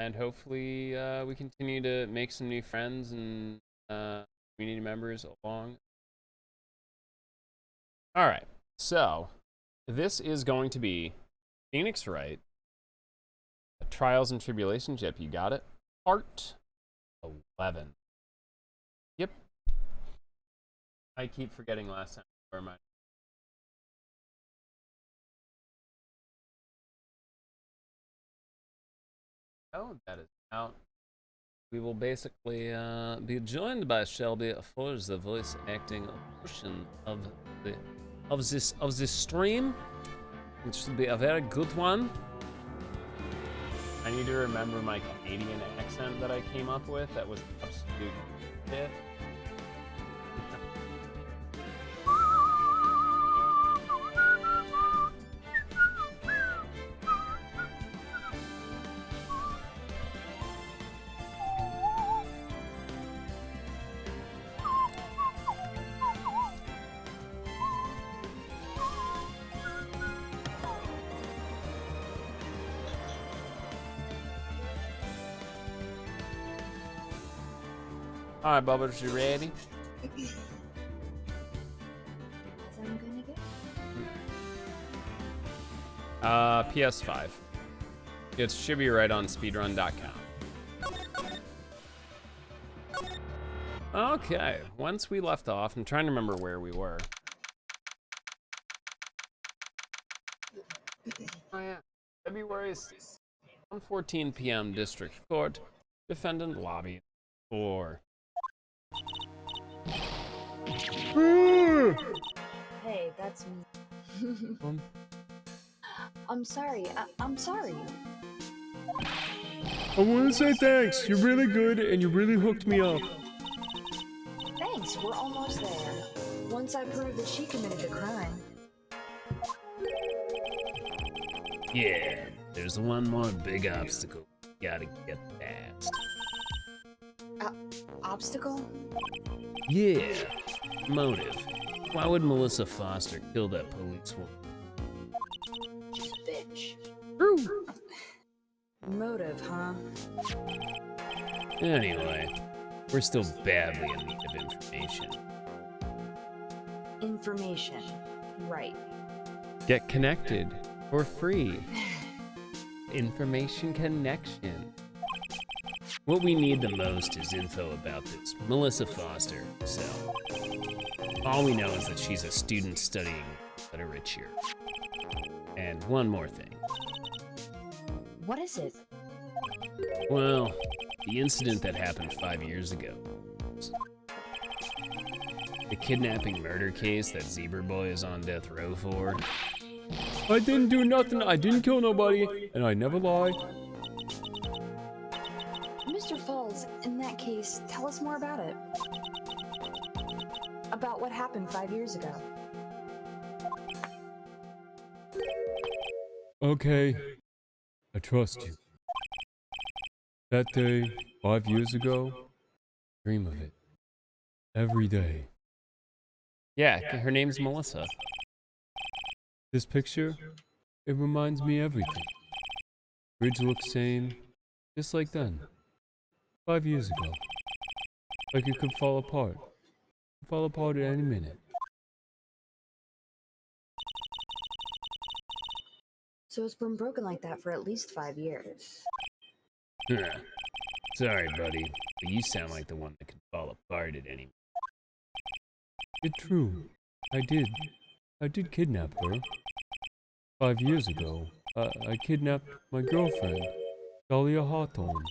And hopefully we continue to make some new friends and community members along. All right, so this is going to be Phoenix Wright, Trials and Tribulations. Yep, you got it. Part 11. Yep. I keep forgetting last time. Where am I? Oh, that is out. We will basically be joined by Shelby for the voice acting portion of this stream, which should be a very good one. I need to remember my Canadian accent that I came up with. That was absolute shit. All right, Bubbles, you ready? I'm gonna get. PS5. It should be right on speedrun.com. Okay, once we left off, I'm trying to remember where we were. Oh yeah, February 6th, 1:14 p.m. District Court, defendant lobby 4. Hey, that's me. I'm sorry. I'm sorry. I want to say thanks. You're really good and you really hooked me up. Thanks, we're almost there. Once I prove that she committed the crime. Yeah, there's one more big obstacle you gotta get past. Obstacle? Yeah, motive. Why would Melissa Foster kill that policewoman? She's a bitch. True. Motive, huh? Anyway, we're still badly in need of information. Information. Right. Get connected for free. Information connection. What we need the most is info about this Melissa Foster, so all we know is that she's a student studying literature. And one more thing. What is it? Well, the incident that happened 5 years ago. The kidnapping murder case that Zebra Boy is on death row for. I didn't do nothing. I didn't kill nobody. And I never lie. Mr. Falls, in that case, tell us more about it. About what happened 5 years ago. Okay. I trust you. That day, 5 years ago, dream of it. Every day. Yeah, her name's Melissa. This picture, it reminds me everything. Bridge looks same, just like then. 5 years ago. Like it could fall apart. Fall apart at any minute. So it's been broken like that for at least 5 years. Sorry, buddy, but you sound like the one that could fall apart at any. It's true. I did kidnap her. 5 years ago, I kidnapped my girlfriend, Dahlia Hawthorne.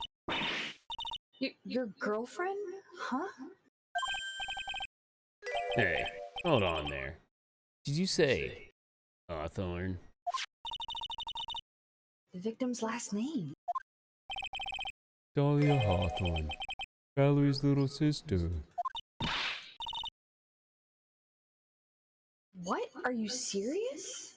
Your girlfriend? Huh? Hey, hold on there. Did you say Hawthorne? The victim's last name. Dahlia Hawthorne. Valerie's little sister. What? Are you serious?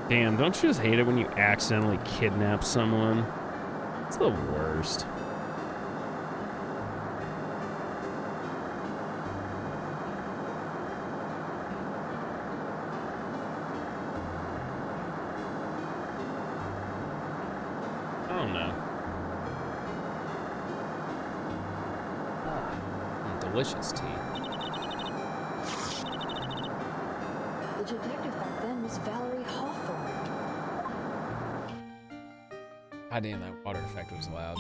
Damn, don't you just hate it when you accidentally kidnap someone? It's the worst. delicious tea. The detective back then was Valerie Hawthorne. God damn, that water effect was loud.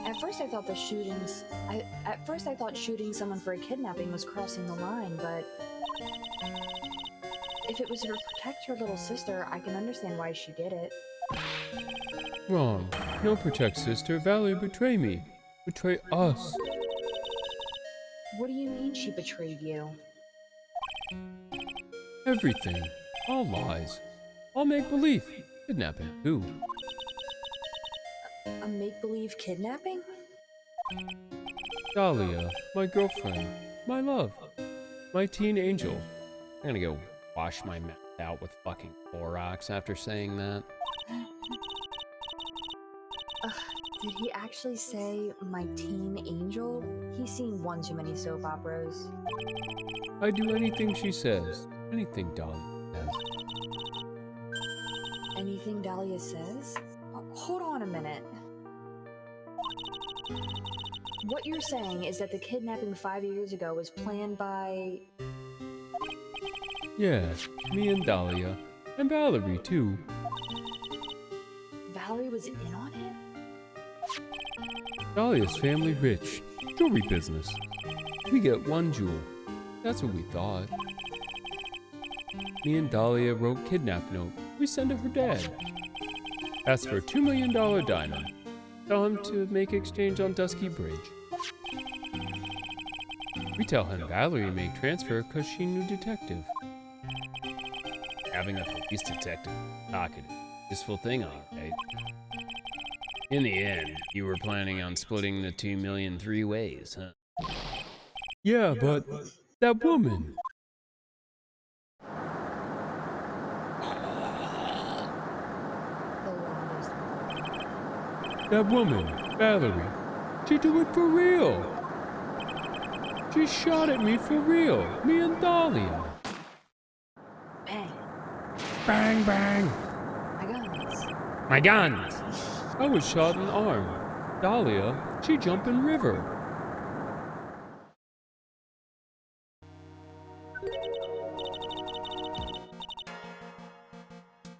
At first I thought shooting someone for a kidnapping was crossing the line, but if it was to protect her little sister, I can understand why she did it. Wrong. No protect sister. Valerie betrayed me. Betray us. What do you mean she betrayed you? Everything. All lies. All make-believe. Kidnapping. Who? A make-believe kidnapping? Dahlia. My girlfriend. My love. My teen angel. I'm gonna go wash my mouth out with fucking Clorox after saying that. Did he actually say my teen angel? He's seen one too many soap operas. I do anything she says. Anything Dahlia says. Anything Dahlia says? Hold on a minute. What you're saying is that the kidnapping 5 years ago was planned by... Yeah, me and Dahlia. And Valerie, too. Valerie was in on it? Dahlia's family rich. Jewelry business. We get one jewel. That's what we thought. Me and Dahlia wrote kidnap note. We send to her dad. Asked for a $2 million diamond. Tell him to make exchange on Dusky Bridge. We tell him Valerie make transfer cause she knew detective. Having a police detective talkative, useful thing, alright. In the end, you were planning on splitting the 2 million 3 ways, huh? Yeah, but that woman. The loudest one. That woman, Valerie. She do it for real. She shot at me for real. Me and Dahlia. Bang. Bang, bang. My guns. My guns! I was shot in the arm. Dahlia, she jump in river.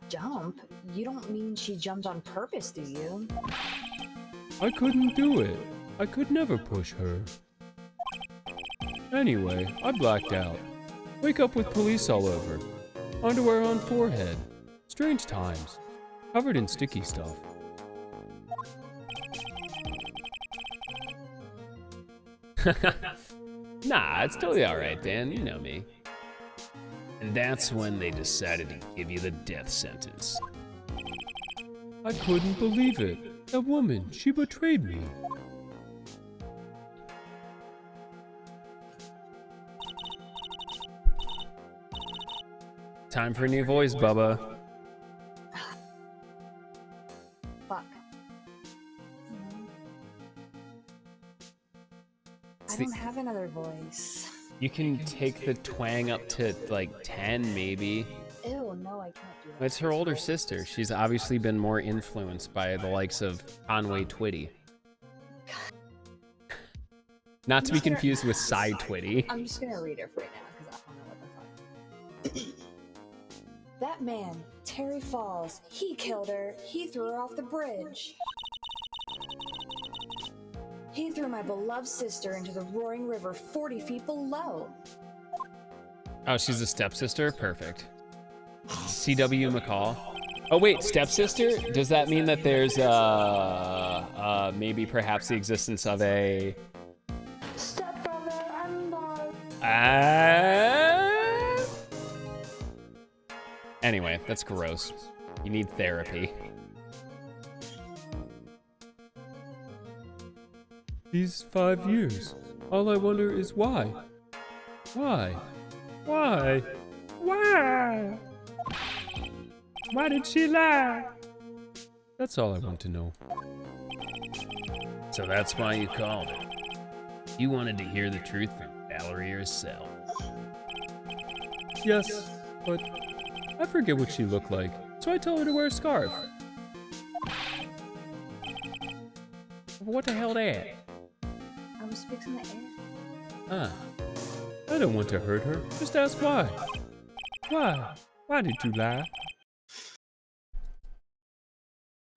Jump? You don't mean she jumped on purpose, do you? I couldn't do it. I could never push her. Anyway, I blacked out. Wake up with police all over. Underwear on forehead. Strange times. Covered in sticky stuff. Nah, it's totally alright, Dan. You know me. And that's when they decided to give you the death sentence. I couldn't believe it. That woman, she betrayed me. Time for a new voice, Bubba. Fuck. I don't have another voice. You can take the twang up to like 10 maybe. Ew, no, I can't do that. It's her older sister. She's obviously been more influenced by the likes of Conway Twitty. Not to be confused with Cy Twitty. I'm just gonna read it right now because I don't know what the fuck. That man, Terry Falls, he killed her. He threw her off the bridge. He threw my beloved sister into the roaring river 40 feet below. Oh, she's a stepsister? Perfect. C.W. McCall. Oh wait, stepsister? Does that mean that there's maybe perhaps the existence of a... Stepbrother, I'm lost. Anyway, that's gross. You need therapy. These 5 years. All I wonder is why? Why? Why? Why? Why did she lie? That's all I want to know. So that's why you called her. You wanted to hear the truth from Valerie herself. Yes, but I forget what she looked like, so I told her to wear a scarf. What the hell that? crucifix in the air. Ah, I don't want to hurt her. Just ask why. Why? Why did you lie?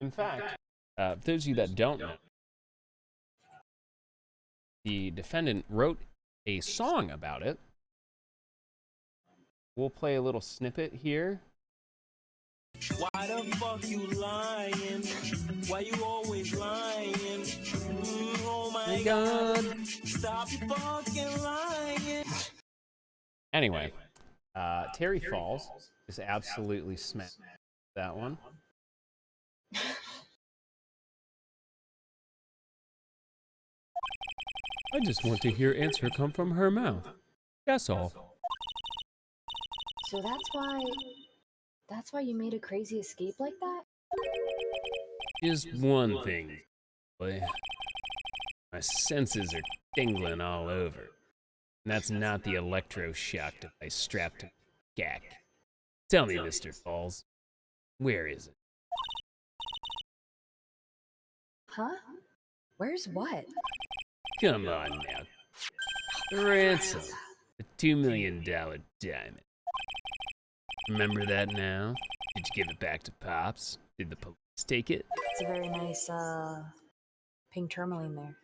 In fact, for those of you that don't know, the defendant wrote a song about it. We'll play a little snippet here. Why the fuck you lying? Why you always lying? Oh my God. Stop fucking lying. Anyway, Terry Falls is absolutely smashed that one. I just want to hear answer come from her mouth. That's all. So that's why you made a crazy escape like that? Just one thing, boy. My senses are tingling all over. And that's not the electroshock device strapped to my gack. Tell me, Mr. Falls, where is it? Huh? Where's what? Come on now. The ransom. The $2 million diamond. Remember that now? Did you give it back to Pops? Did the police take it? It's a very nice, pink tourmaline there.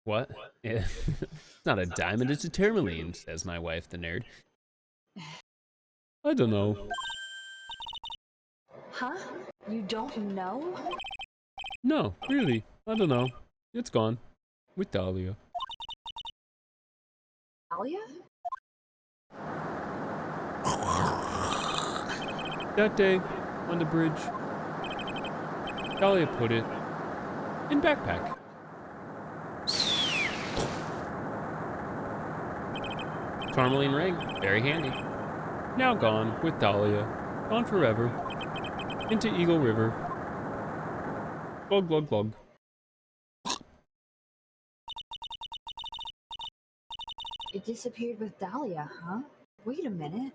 What? Yeah. It's not a diamond, it's a tourmaline, says my wife, the nerd. I don't know. Huh? You don't know? No, really. I don't know. It's gone. With Dahlia. Dahlia? That day, on the bridge, Dahlia put it in backpack. Tourmaline ring, very handy. Now gone with Dahlia. Gone forever. Into Eagle River. Glug glug glug. It disappeared with Dahlia, huh? Wait a minute.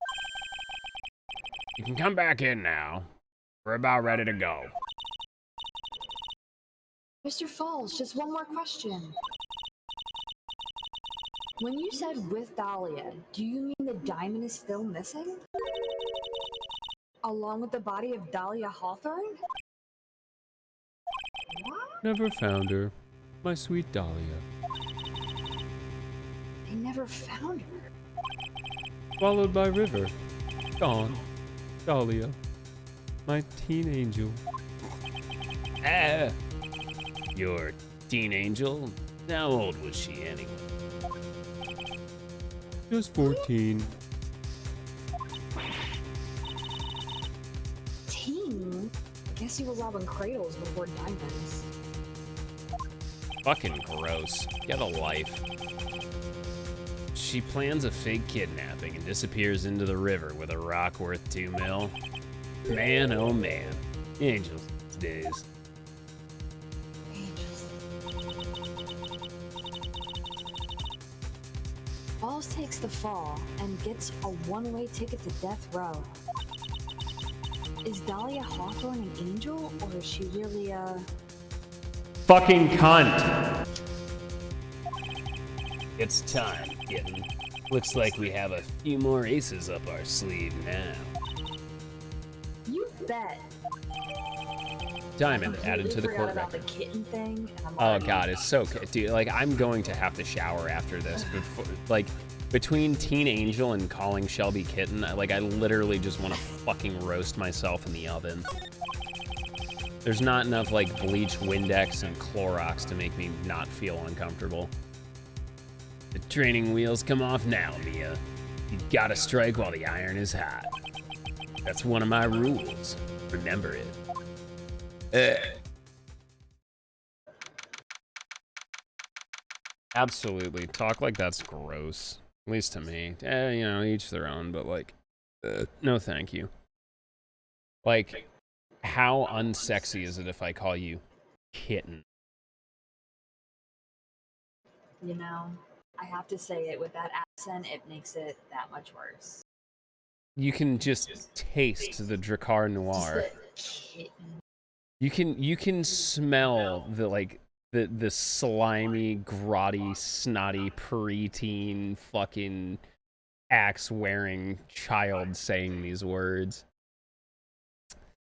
You can come back in now. We're about ready to go. Mr. Falls, just one more question. When you said with Dahlia, do you mean the diamond is still missing? Along with the body of Dahlia Hawthorne? What? Never found her. My sweet Dahlia. They never found her. Swallowed by river. Gone. Dahlia. My teen angel. Ah! Your teen angel? How old was she anyway? Just 14. Teen? I guess you were robbing cradles before diamonds. Fucking gross. Get a life. She plans a fake kidnapping and disappears into the river with a rock worth $2 million. Man, oh man. Angels these days. Falls takes the fall and gets a one-way ticket to death row. Is Dahlia Hawthorne an angel, or is she really a... Fucking cunt! It's time, kitten. Looks like we have a few more aces up our sleeve now. You bet. Diamond added to the Forgot court about record. the kitten thing. And I'm Oh already- god, it's so dude. Like I'm going to have to shower after this. Before, like between Teen Angel and calling Shelby kitten, I literally just want to fucking roast myself in the oven. There's not enough like bleach, Windex, and Clorox to make me not feel uncomfortable. The training wheels come off now, Mia. You gotta strike while the iron is hot. That's one of my rules. Remember it. Absolutely. Talk like that's gross. At least to me. You know, each their own, but like, no thank you. Like, how unsexy is it if I call you kitten? You know, I have to say it with that accent, it makes it that much worse. You can just taste the Drakkar Just Noir. the kitten. You can smell the the slimy, grotty, snotty, preteen, fucking axe-wearing child saying these words.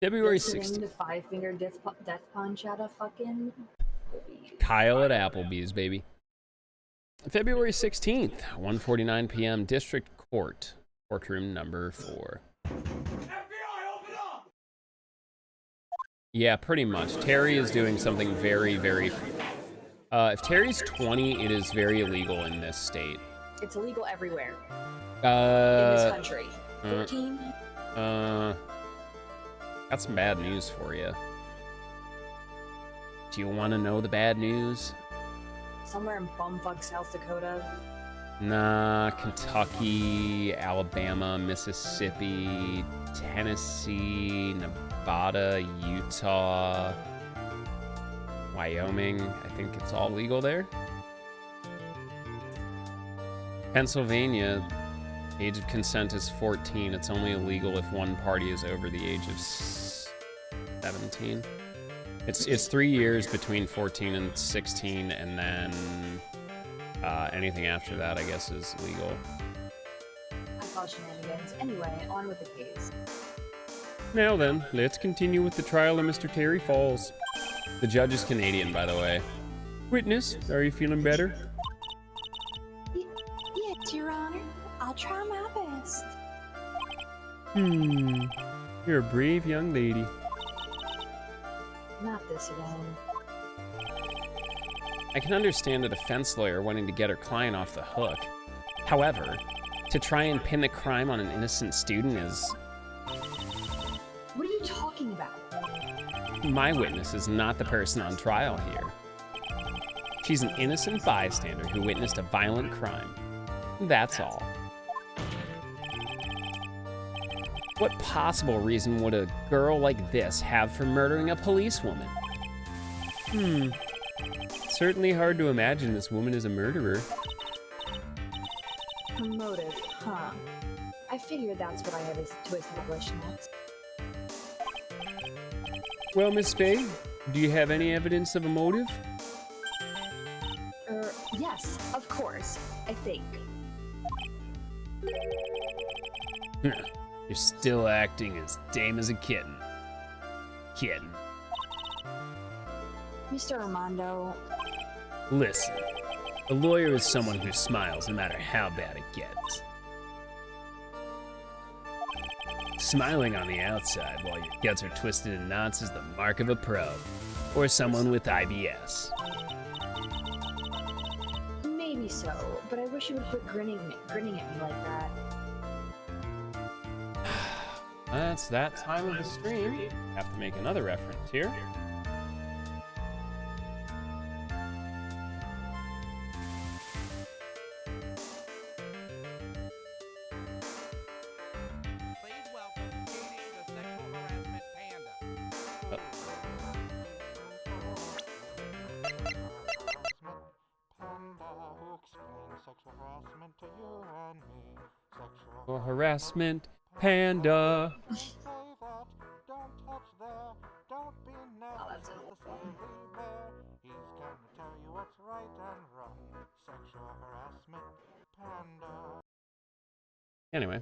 February 16th. The five-finger death punch out of fucking Kyle at Applebee's, baby. February 16th, 1:49 p.m. District Court, courtroom number 4. Yeah, pretty much. Terry is doing something very, very... if Terry's 20, it is very illegal in this state. It's illegal everywhere. In Uh, this country. 13? Got some bad news for you. Do you want to know the bad news? Somewhere in bumfuck South Dakota. Nah, Kentucky, Alabama, Mississippi, Tennessee, Nevada, Utah, Wyoming. I think it's all legal there. Pennsylvania, age of consent is 14. It's only illegal if one party is over the age of 17. It's 3 years between 14 and 16, and then anything after that, I guess, is legal. I call shenanigans. Anyway, on with the case. Now then, let's continue with the trial of Mr. Terry Falls. The judge is Canadian, by the way. Witness, are you feeling better? Yes, Your Honor. I'll try my best. You're a brave young lady. Not this again. I can understand a defense lawyer wanting to get her client off the hook. However, to try and pin the crime on an innocent student is... What are you talking about? My witness is not the person on trial here. She's an innocent bystander who witnessed a violent crime. That's all. What possible reason would a girl like this have for murdering a policewoman? Certainly hard to imagine this woman is a murderer. Her motive, huh? I figured that's what I had to establish next. Well, Miss Faye, do you have any evidence of a motive? Yes, of course. I think. You're still acting as tame as a kitten. Kitten. Mr. Armando, Listen, a lawyer is someone who smiles no matter how bad it gets. Smiling on the outside while your guts are twisted in knots is the mark of a pro, or someone with IBS. maybe so, but I wish you would quit grinning at me like that. That's that time of the stream. Have to make another reference here. Please welcome Katie, the sexual harassment panda. Sexual harassment panda. Oh, that's awful. He's gonna tell you what's right and wrong. Sexual harassment panda. Anyway.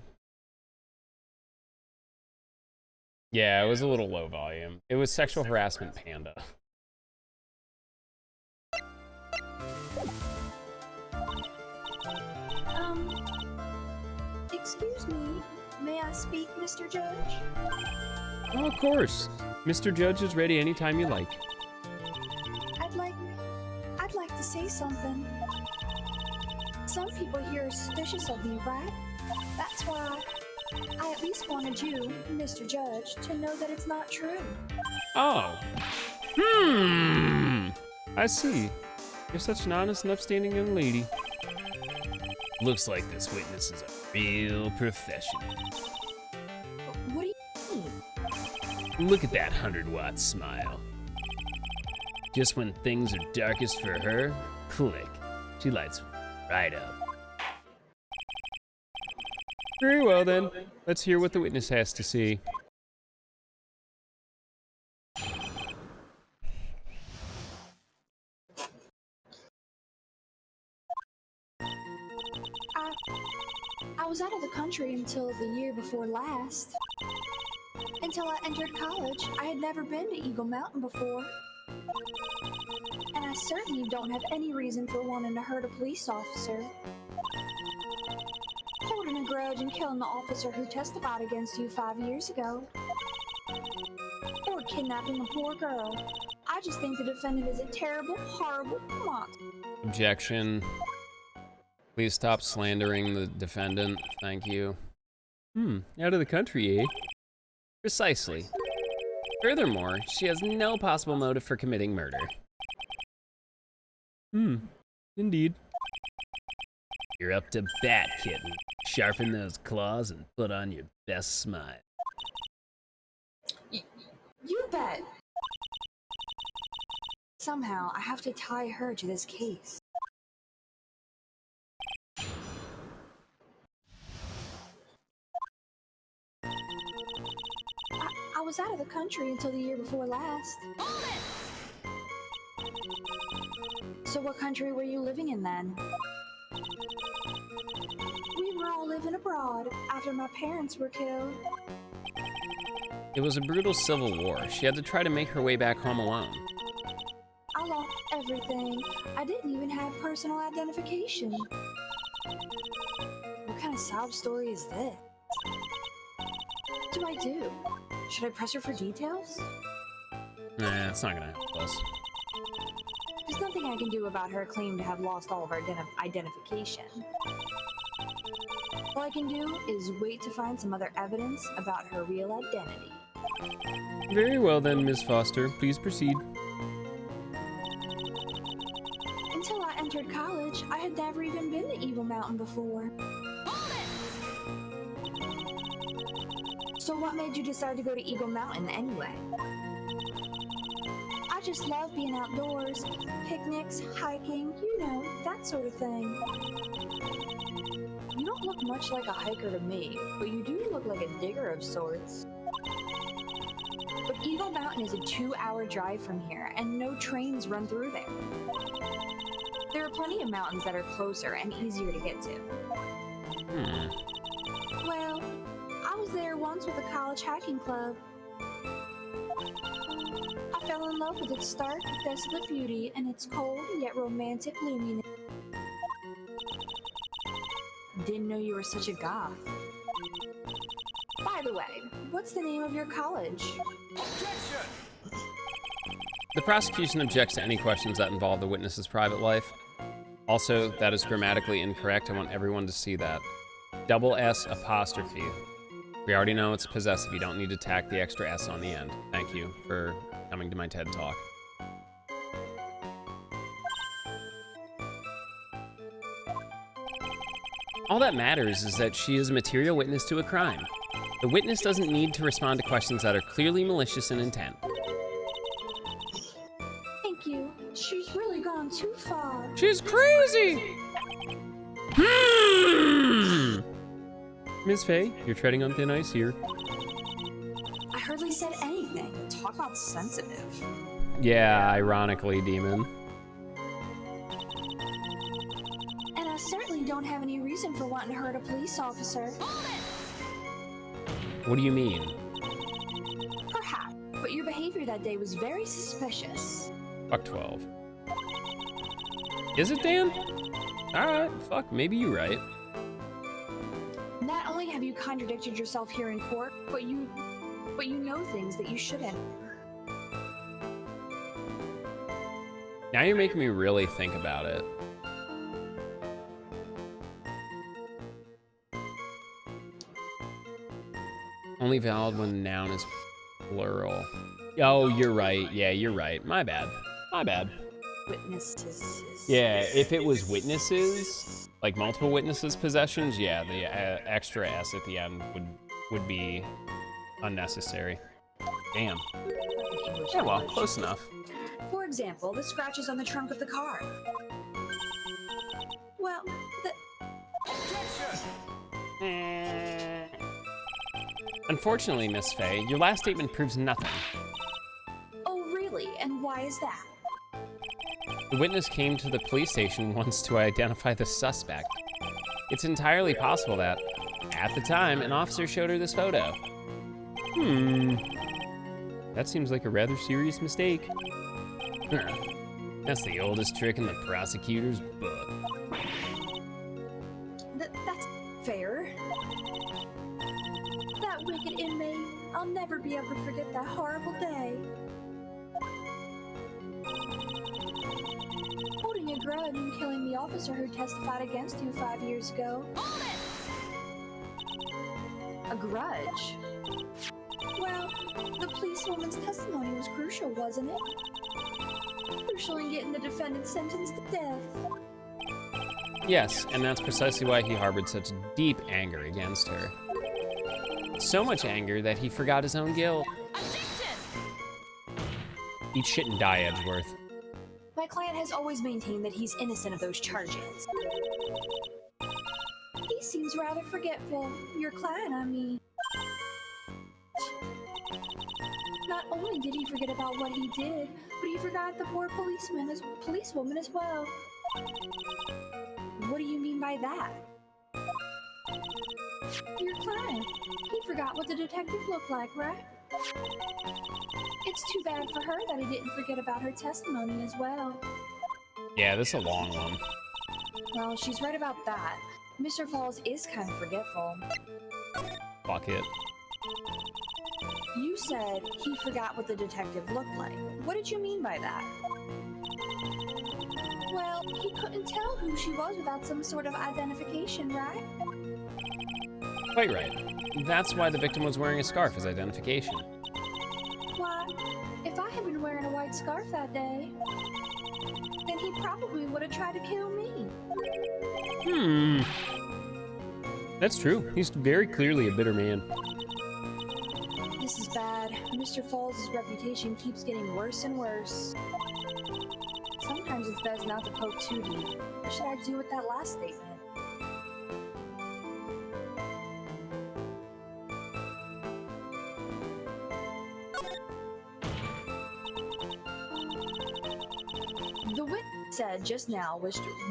Yeah, it was a little low volume. It was sexual harassment panda. Excuse me, may I speak, Mr. Judge? Oh, of course. Mr. Judge is ready anytime you like. I'd like to say something. Some people here are suspicious of me, right? That's why I at least wanted you, Mr. Judge, to know that it's not true. Oh. I see. You're such an honest and upstanding young lady. Looks like this witness is a real professional. What do you mean? Look at that 100-watt smile. Just when things are darkest for her, click. She lights right up. Very well then. Let's hear what the witness has to say. I was out of the country until the year before last. Until I entered college, I had never been to Eagle Mountain before. And I certainly don't have any reason for wanting to hurt a police officer. Holding a grudge and killing the officer who testified against you 5 years ago. Or kidnapping a poor girl. I just think the defendant is a terrible, horrible monster. Objection. Please stop slandering the defendant. Thank you. Out of the country, eh? Precisely. Furthermore, she has no possible motive for committing murder. Indeed. You're up to bat, kitten. Sharpen those claws and put on your best smile. You bet. Somehow, I have to tie her to this case. I was out of the country until the year before last. So what country were you living in then? We were all living abroad after my parents were killed. It was a brutal civil war. She had to try to make her way back home alone. I lost everything. I didn't even have personal identification. What kind of sob story is this? What do I do? Should I press her for details? Nah, it's not gonna help us. There's nothing I can do about her claim to have lost all of her identification. All I can do is wait to find some other evidence about her real identity. Very well then, Miss Foster. Please proceed. Until I entered college, I had never even been to Eagle Mountain before. So what made you decide to go to Eagle Mountain anyway? I just love being outdoors, picnics, hiking, you know, that sort of thing. You don't look much like a hiker to me, but you do look like a digger of sorts. But Eagle Mountain is a 2-hour drive from here, and no trains run through there. There are plenty of mountains that are closer and easier to get to. Well, I was there once with a college hiking club. I fell in love with its stark, desolate beauty and its cold yet romantic gloominess. Didn't know you were such a goth. By the way, what's the name of your college? The prosecution objects to any questions that involve the witness's private life. Also, that is grammatically incorrect. I want everyone to see that. Double S apostrophe. We already know it's possessive. You don't need to tack the extra S on the end. Thank you for coming to my TED Talk. All that matters is that she is a material witness to a crime. The witness doesn't need to respond to questions that are clearly malicious in intent. Thank you. She's really gone too far. She's crazy! Miss Faye, you're treading on thin ice here. I hardly said anything. Talk about sensitive. Yeah, ironically, Demon. And I certainly don't have any reason for wanting to hurt a police officer. What do you mean? Perhaps, but your behavior that day was very suspicious. Fuck 12. Is it, Dan? Alright, fuck, maybe you're right. Not only have you contradicted yourself here in court, but you know things that you shouldn't. Now you're making me really think about it. Only valid when the noun is plural. Oh, you're right. Yeah, you're right. My bad. My bad. Witnesses. Yeah, if it was witnesses, like multiple witnesses' possessions, yeah, the extra S at the end would be unnecessary. Damn. Yeah, well, close enough. For example, the scratches on the trunk of the car. Well, Unfortunately, Miss Faye, your last statement proves nothing. oh really? And why is that? The witness came to the police station once to identify the suspect. It's entirely possible that, at the time, an officer showed her this photo. That seems like a rather serious mistake. That's the oldest trick in the prosecutor's book. That's fair. That wicked inmate. I'll never be able to forget that horrible day. Holding a grudge and killing the officer who testified against you 5 years ago. Hold it! A grudge? Well, the policewoman's testimony was crucial, wasn't it? Crucial in getting the defendant sentenced to death. Yes, and that's precisely why he harbored such deep anger against her. So much anger that he forgot his own guilt. Eat shit and die, Edgeworth. My client has always maintained that he's innocent of those charges. He seems rather forgetful. Your client, I mean. Not only did he forget about what he did, but he forgot the poor policewoman as well. What do you mean by that? Your client. He forgot what the detective looked like, right? It's too bad for her that he didn't forget about her testimony as well. Yeah, this is a long one. Well, she's right about that. Mr. Falls is kind of forgetful. Fuck it. You said he forgot what the detective looked like. What did you mean by that? Well, he couldn't tell who she was without some sort of identification, right? Quite right. That's why the victim was wearing a scarf as identification. Why, if I had been wearing a white scarf that day, then he probably would have tried to kill me. That's true. He's very clearly a bitter man. This is bad. Mr. Falls' reputation keeps getting worse and worse. Sometimes it's best not to poke too deep. What should I do with that last statement?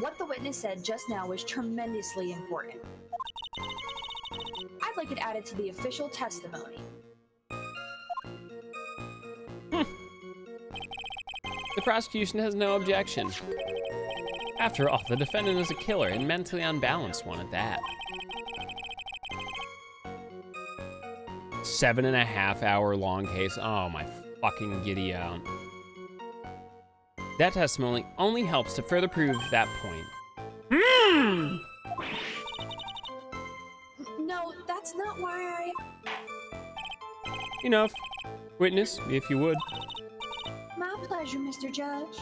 What the witness said just now was tremendously important. I'd like it added to the official testimony. The prosecution has no objection. After all, the defendant is a killer and mentally unbalanced one at that. 7.5 hour long case. Oh my fucking giddy out. That testimony only helps to further prove that point. No, that's not why Enough. Witness, if you would. My pleasure, Mr. Judge.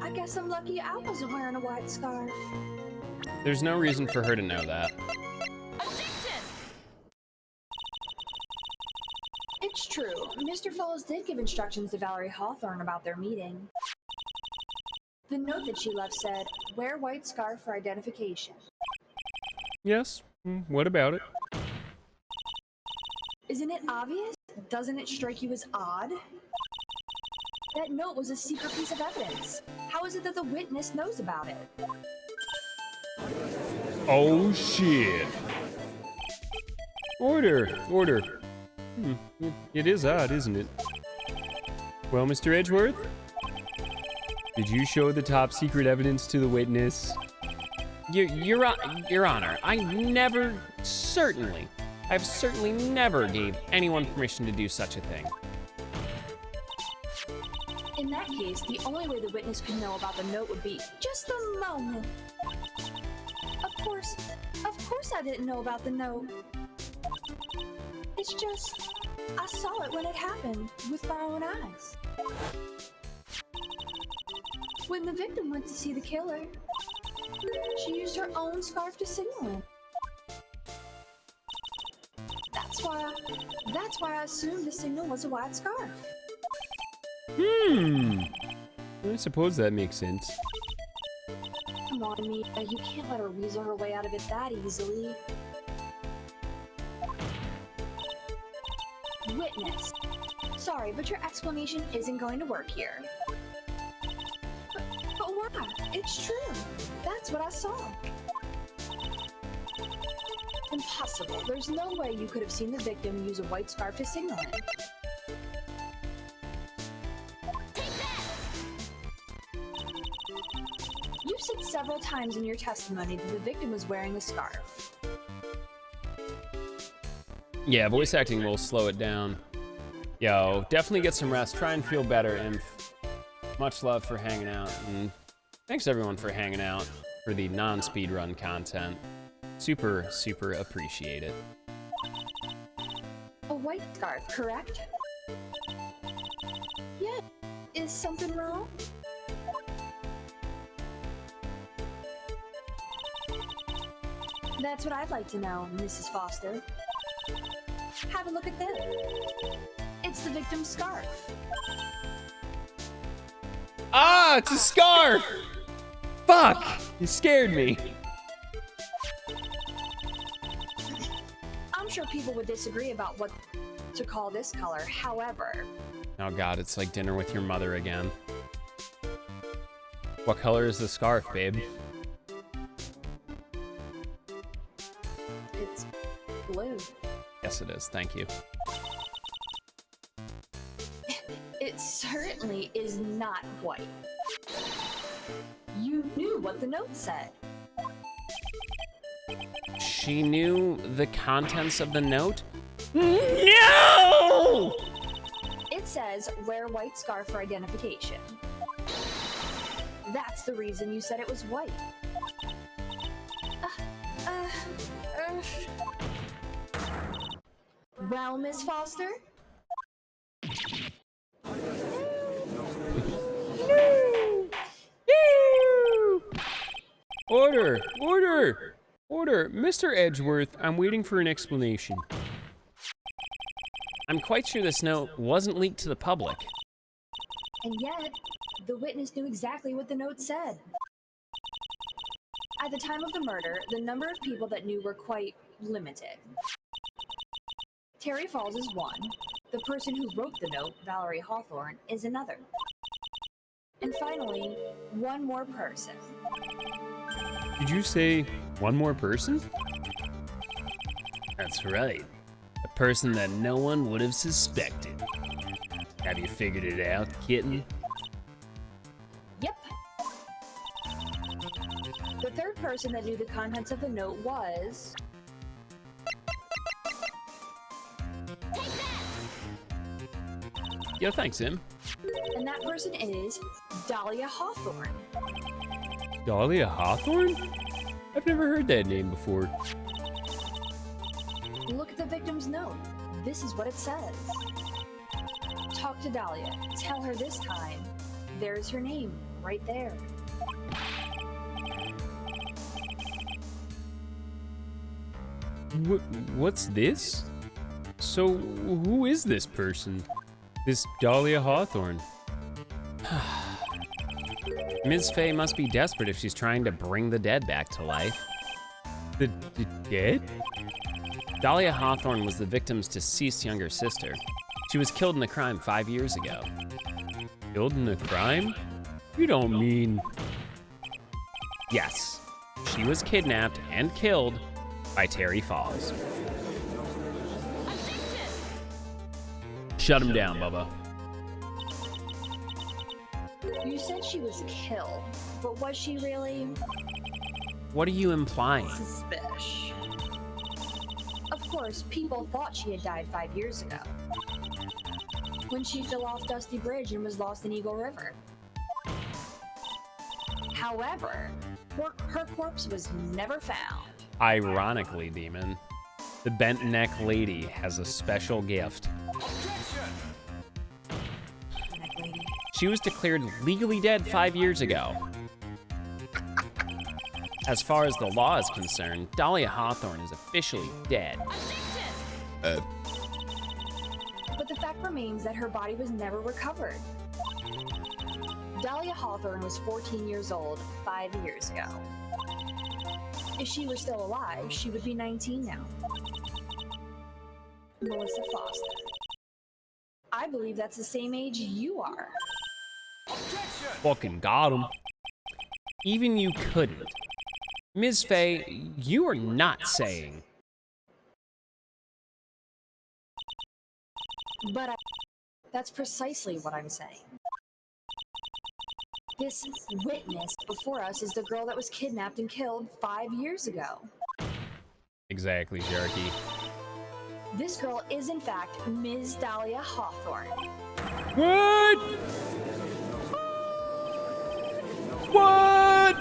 I guess I'm lucky I wasn't wearing a white scarf. There's no reason for her to know that. It's true. Mr. Falls did give instructions to Valerie Hawthorne about their meeting. The note that she left said, "Wear white scarf for identification." Yes. What about it? Isn't it obvious? Doesn't it strike you as odd? That note was a secret piece of evidence. How is it that the witness knows about it? Oh shit. Order. Order. It is odd, isn't it? Well, Mr. Edgeworth? Did you show the top secret evidence to the witness? Your Honor, I've certainly never gave anyone permission to do such a thing. In that case, the only way the witness could know about the note would be just a moment. Of course I didn't know about the note. It's just, I saw it when it happened with my own eyes. When the victim went to see the killer, she used her own scarf to signal him. That's why I assumed the signal was a white scarf. I suppose that makes sense. Come on, Mia, you can't let her weasel her way out of it that easily. Witness. Sorry, but your explanation isn't going to work here. But why, it's true. That's what I saw. Impossible. There's no way you could have seen the victim use a white scarf to signal him. You've said several times in your testimony that the victim was wearing a scarf. Yeah, voice acting will slow it down. Yo, definitely get some rest. Try and feel better. And much love for hanging out. And thanks everyone for hanging out for the non-speedrun content. Super, super appreciate it. A white scarf, correct? Yeah. Is something wrong? That's what I'd like to know, Mrs. Foster. Have a look at this. It's the victim's scarf. Ah, it's a scarf! Fuck! You scared me. I'm sure people would disagree about what to call this color. However, Oh god, it's like dinner with your mother again. What color is the scarf, babe? it's blue. Yes, it is. Thank you. It certainly is not white. You knew what the note said. She knew the contents of the note? No! It says, wear white scarf for identification. That's the reason you said it was white. Well, Miss Foster? Order! Order! Order! Mr. Edgeworth, I'm waiting for an explanation. I'm quite sure this note wasn't leaked to the public. And yet, the witness knew exactly what the note said. At the time of the murder, the number of people that knew were quite limited. Terry Falls is one. The person who wrote the note, Valerie Hawthorne, is another. And finally, one more person. Did you say one more person? That's right. A person that no one would have suspected. Have you figured it out, kitten? Yep. The third person that knew the contents of the note was... Yo, thanks, Im. And that person is Dahlia Hawthorne. Dahlia Hawthorne? I've never heard that name before. Look at the victim's note. This is what it says. Talk to Dahlia. Tell her this time. There's her name, right there. What's this? So, who is this person? This Dahlia Hawthorne? Ms. Fay must be desperate if she's trying to bring the dead back to life. The dead? Dahlia Hawthorne was the victim's deceased younger sister. She was killed in a crime 5 years ago. Killed in a crime? You don't mean... Yes, she was kidnapped and killed by Terry Falls. Shut him down, Bubba. You said she was killed, but was she really What are you implying? suspicious? Of course, people thought she had died 5 years ago, when she fell off Dusty Bridge and was lost in Eagle River. However, her corpse was never found. Ironically, Demon, the bent neck lady has a special gift. Neck lady. She was declared legally dead 5 years ago. As far as the law is concerned, Dahlia Hawthorne is officially dead. But the fact remains that her body was never recovered. Dahlia Hawthorne was 14 years old 5 years ago. If she were still alive, she would be 19 now. Melissa Foster. I believe that's the same age you are. Fucking got him. Even you couldn't. Ms. Fay, you are not saying. But that's precisely what I'm saying. This witness before us is the girl that was kidnapped and killed 5 years ago. Exactly, Sharky. This girl is, in fact, Ms. Dahlia Hawthorne. What? What?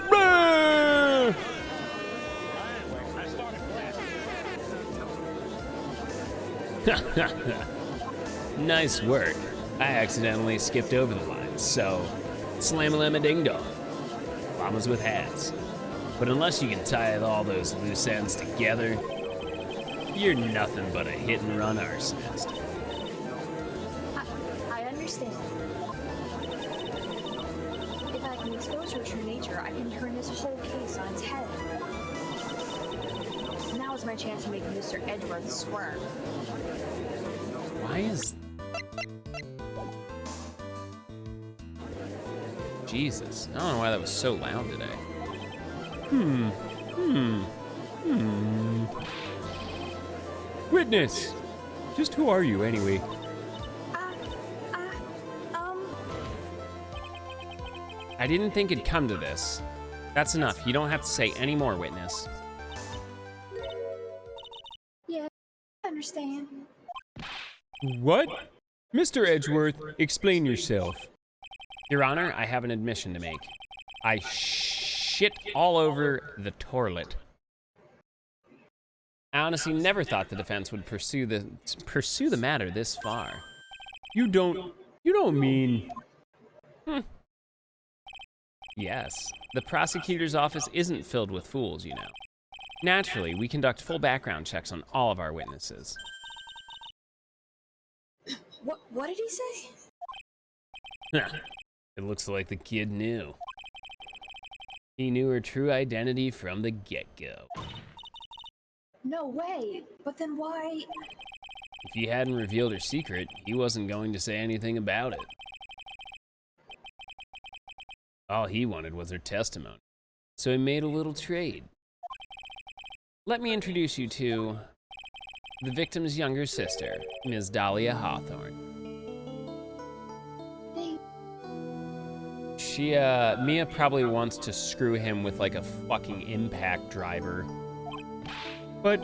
Nice work. I accidentally skipped over the line, so slam-a-lam-a-ding-dong. Llamas with hats. But unless you can tie all those loose ends together, you're nothing but a hit-and-run arsonist. I understand. If I can expose her true nature, I can turn this whole case on its head. Now is my chance to make Mr. Edgeworth squirm. Why is... Jesus, I don't know why that was so loud today. Witness! Just who are you, anyway? I didn't think it'd come to this. That's enough. You don't have to say any more, witness. Yeah, I understand. What? Mr. Edgeworth, explain yourself. Your Honor, I have an admission to make. I shit all over the toilet. I honestly never thought the defense would pursue the matter this far. You don't mean... Yes, the prosecutor's office isn't filled with fools, you know. Naturally, we conduct full background checks on all of our witnesses. What did he say? It looks like the kid knew. He knew her true identity from the get-go. No way, but then why? If he hadn't revealed her secret, he wasn't going to say anything about it. All he wanted was her testimony, so he made a little trade. Let me introduce you to the victim's younger sister, Ms. Dahlia Hawthorne. Mia probably wants to screw him with like a fucking impact driver. But,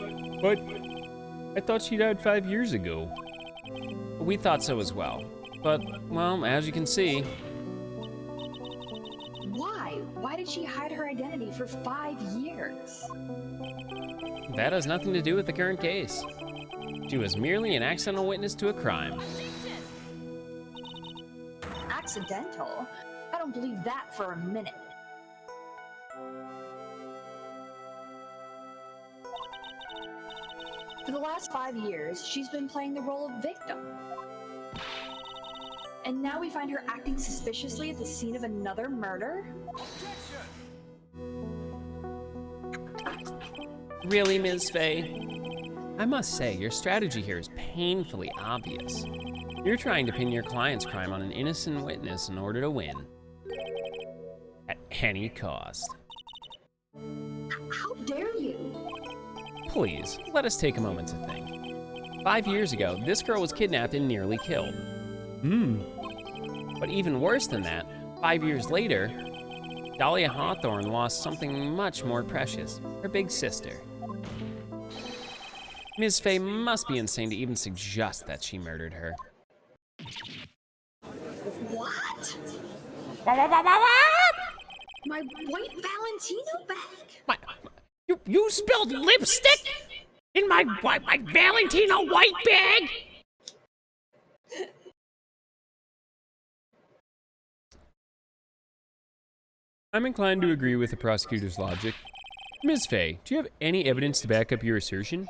I thought she died 5 years ago. We thought so as well. But, well, as you can see... Why? Why did she hide her identity for 5 years? That has nothing to do with the current case. She was merely an accidental witness to a crime. Accidental? I don't believe that for a minute. For the last 5 years, she's been playing the role of victim. And now we find her acting suspiciously at the scene of another murder? Really, Ms. Fay? I must say, your strategy here is painfully obvious. You're trying to pin your client's crime on an innocent witness in order to win. At any cost. How dare you? Please, let us take a moment to think. 5 years ago, this girl was kidnapped and nearly killed. But even worse than that, 5 years later, Dahlia Hawthorne lost something much more precious, her big sister. Ms. Fay must be insane to even suggest that she murdered her. What? My white Valentino bag? You spilled lipstick in my Valentino white bag? I'm inclined to agree with the prosecutor's logic. Ms. Fay, do you have any evidence to back up your assertion?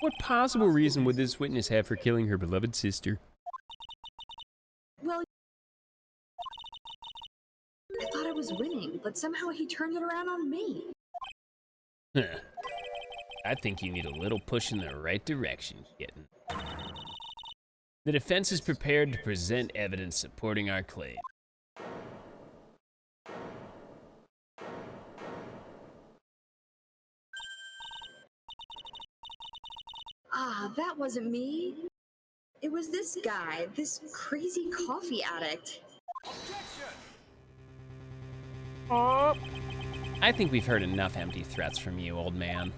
What possible reason would this witness have for killing her beloved sister? Well, I thought I was winning, but somehow he turned it around on me. I think you need a little push in the right direction, kitten. The defense is prepared to present evidence supporting our claim. Ah, that wasn't me. It was this guy, this crazy coffee addict. I think we've heard enough empty threats from you, old man.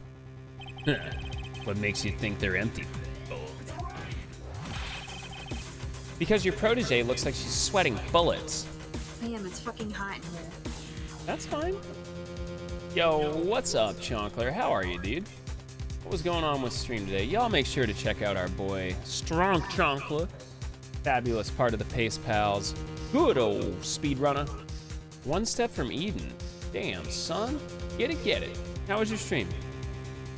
What makes you think they're empty? Because your protege looks like she's sweating bullets. Damn, it's fucking hot in here. That's fine. Yo, what's up, Chonkler? How are you, dude? What was going on with stream today? Y'all make sure to check out our boy, Strong Chonkler. Fabulous part of the Pace Pals. Good old speedrunner. One step from Eden. Damn, son. Get it, get it. How was your stream?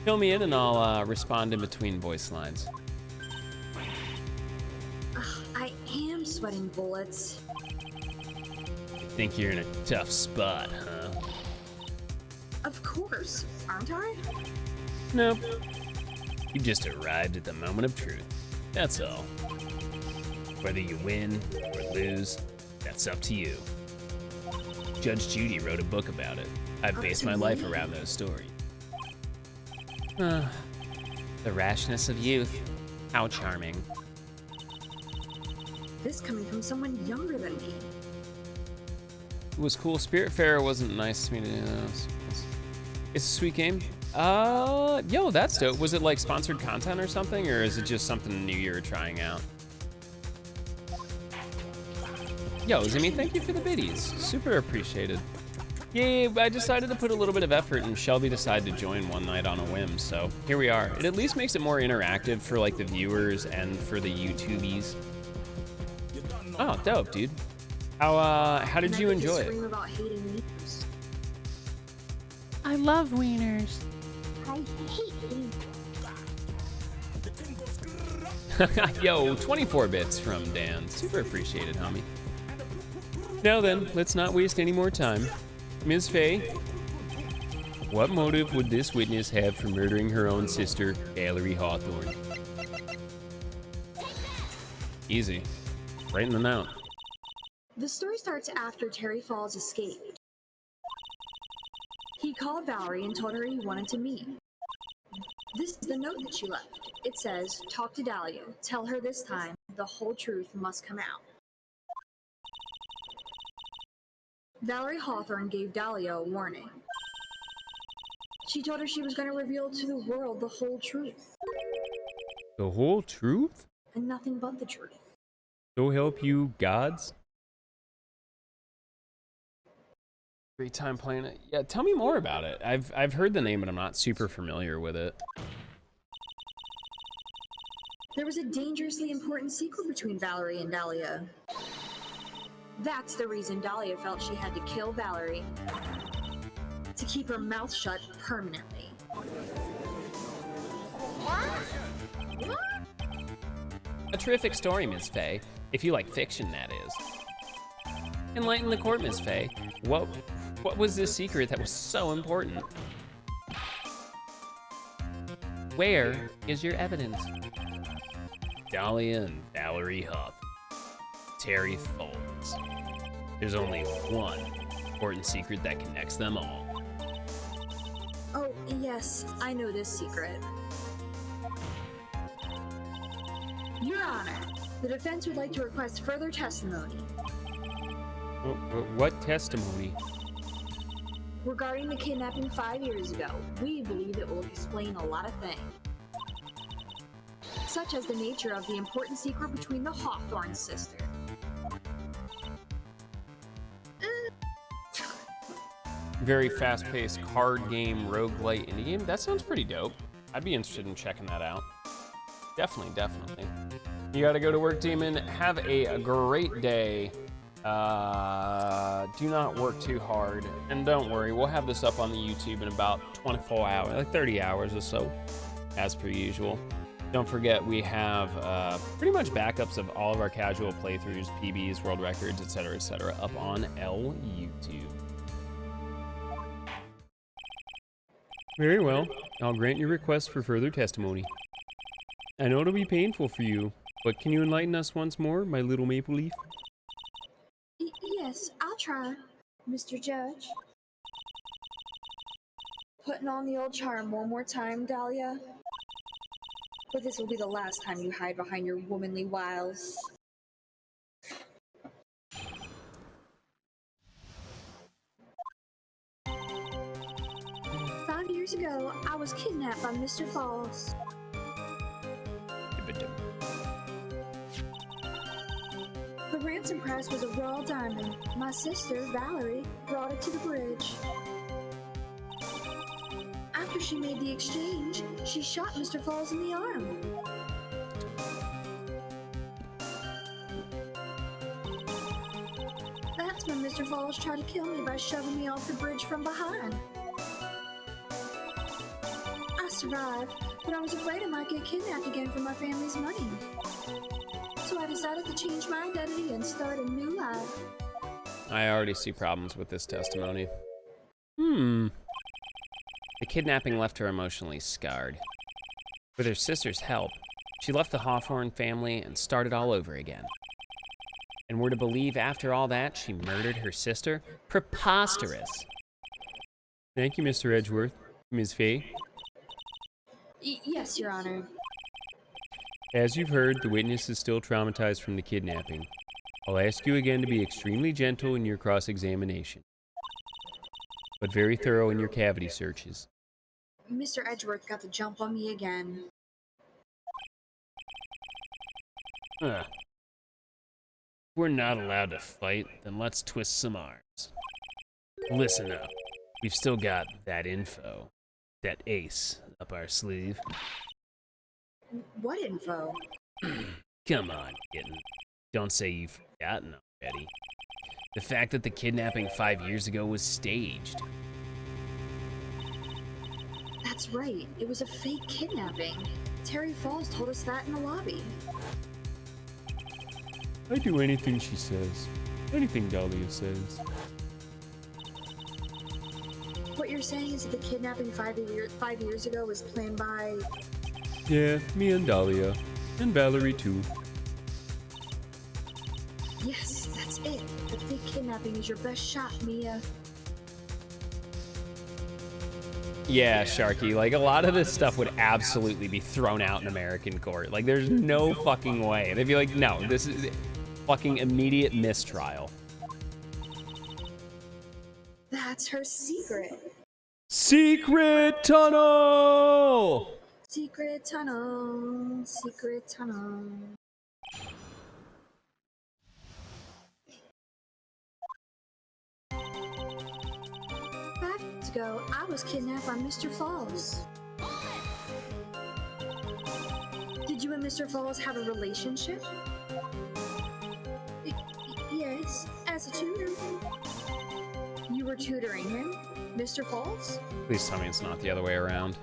Fill me in and I'll respond in between voice lines. I am sweating bullets. Think you're in a tough spot, huh? Of course, aren't I? Nope. You just arrived at the moment of truth. That's all. Whether you win or lose, that's up to you. Judge Judy wrote a book about it. I've based my life around those stories. The rashness of youth. How charming. This coming from someone younger than me. It was cool. Spiritfarer wasn't nice to me to do. It's a sweet game. Yo, that's dope. Was it like sponsored content or something, or is it just something new you were trying out? Yo, Zimmy, thank you for the biddies. Super appreciated. Yeah, I decided to put a little bit of effort, and Shelby decided to join one night on a whim, so here we are. It at least makes it more interactive for like the viewers and for the YouTubies. Oh, dope, dude. How did you enjoy it? About hating wieners. I love wieners. I hate wieners. Yo, 24 bits from Dan. Super appreciated, homie. Now then, let's not waste any more time. Ms. Faye, what motive would this witness have for murdering her own sister, Valerie Hawthorne? Easy. Right in the note. The story starts after Terry Falls escaped. He called Valerie and told her he wanted to meet. This is the note that she left. It says, talk to Dahlia. Tell her this time the whole truth must come out. Valerie Hawthorne gave Dahlia a warning. She told her she was going to reveal to the world the whole truth. The whole truth? And nothing but the truth. So help you gods? Great time playing it. Yeah, tell me more about it. I've heard the name, but I'm not super familiar with it. There was a dangerously important secret between Valerie and Dahlia. That's the reason Dahlia felt she had to kill Valerie. To keep her mouth shut permanently. A terrific story, Ms. Faye. If you like fiction, that is. Enlighten the court, Ms. Faye. What was this secret that was so important? Where is your evidence? Dahlia and Valerie Huff. Terry Falls. There's only one important secret that connects them all. Oh, yes, I know this secret. Your Honor, the defense would like to request further testimony. What testimony? Regarding the kidnapping 5 years ago, we believe it will explain a lot of things. Such as the nature of the important secret between the Hawthorne sisters. Very fast-paced card game, roguelite indie game. That sounds pretty dope. I'd be interested in checking that out. Definitely, definitely. You gotta go to work, Demon. Have a great day. Do not work too hard. And don't worry, we'll have this up on the YouTube in about 24 hours, like 30 hours or so, as per usual. Don't forget, we have pretty much backups of all of our casual playthroughs, PBs, world records, etc., up on YouTube. Very well. I'll grant your request for further testimony. I know it'll be painful for you, but can you enlighten us once more, my little maple leaf? Yes, I'll try, Mr. Judge. Putting on the old charm one more time, Dahlia. but this will be the last time you hide behind your womanly wiles. "5 years ago, I was kidnapped by Mr. Falls. The ransom price was a raw diamond. My sister, Valerie, brought it to the bridge. After she made the exchange, she shot Mr. Falls in the arm. That's when Mr. Falls tried to kill me by shoving me off the bridge from behind. I survived, but I was afraid I might get kidnapped again for my family's money. So I decided to change my identity and start a new life." I already see problems with this testimony. The kidnapping left her emotionally scarred. With her sister's help, she left the Hawthorne family and started all over again. And we're to believe after all that, she murdered her sister? Preposterous. Thank you, Mr. Edgeworth. Ms. Fay. Yes, Your Honor. As you've heard, the witness is still traumatized from the kidnapping. I'll ask you again to be extremely gentle in your cross-examination, but very thorough in your cavity searches. Mr. Edgeworth got the jump on me again. We're not allowed to fight, then let's twist some arms. Listen up. We've still got that info, that ace up our sleeve. What info? Come on, kitten. Don't say you've forgotten already. The fact that the kidnapping 5 years ago was staged. That's right. It was a fake kidnapping. Terry Falls told us that in the lobby. I do anything she says. Anything Dahlia says. What you're saying is that the kidnapping 5 years ago was planned by... Yeah, me and Dahlia. And Valerie, too. Yes, that's it. The fake kidnapping is your best shot, Mia. Yeah, Sharky, like a lot of this stuff would absolutely be thrown out in American court. Like there's no fucking way. They'd be like, no, this is fucking immediate mistrial. That's her secret. Secret tunnel! Secret tunnel. Secret tunnel. Ago, I was kidnapped by Mr. Falls. Did you and Mr. Falls have a relationship? Yes, as a tutor. You were tutoring him, Mr. Falls? Please tell me it's not the other way around.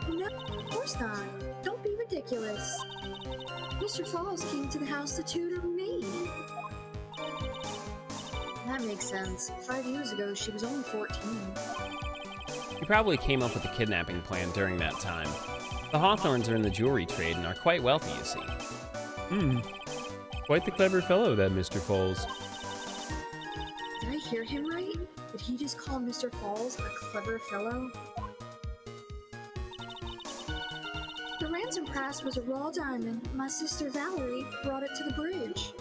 No, of course not. Don't be ridiculous. Mr. Falls came to the house to tutor me. That makes sense. 5 years ago, she was only 14. He probably came up with the kidnapping plan during that time. The Hawthorns are in the jewelry trade and are quite wealthy, you see. Quite the clever fellow, that Mr. Falls. Did I hear him right? Did he just call Mr. Falls a clever fellow? The ransom price was a raw diamond. My sister Valerie brought it to the bridge.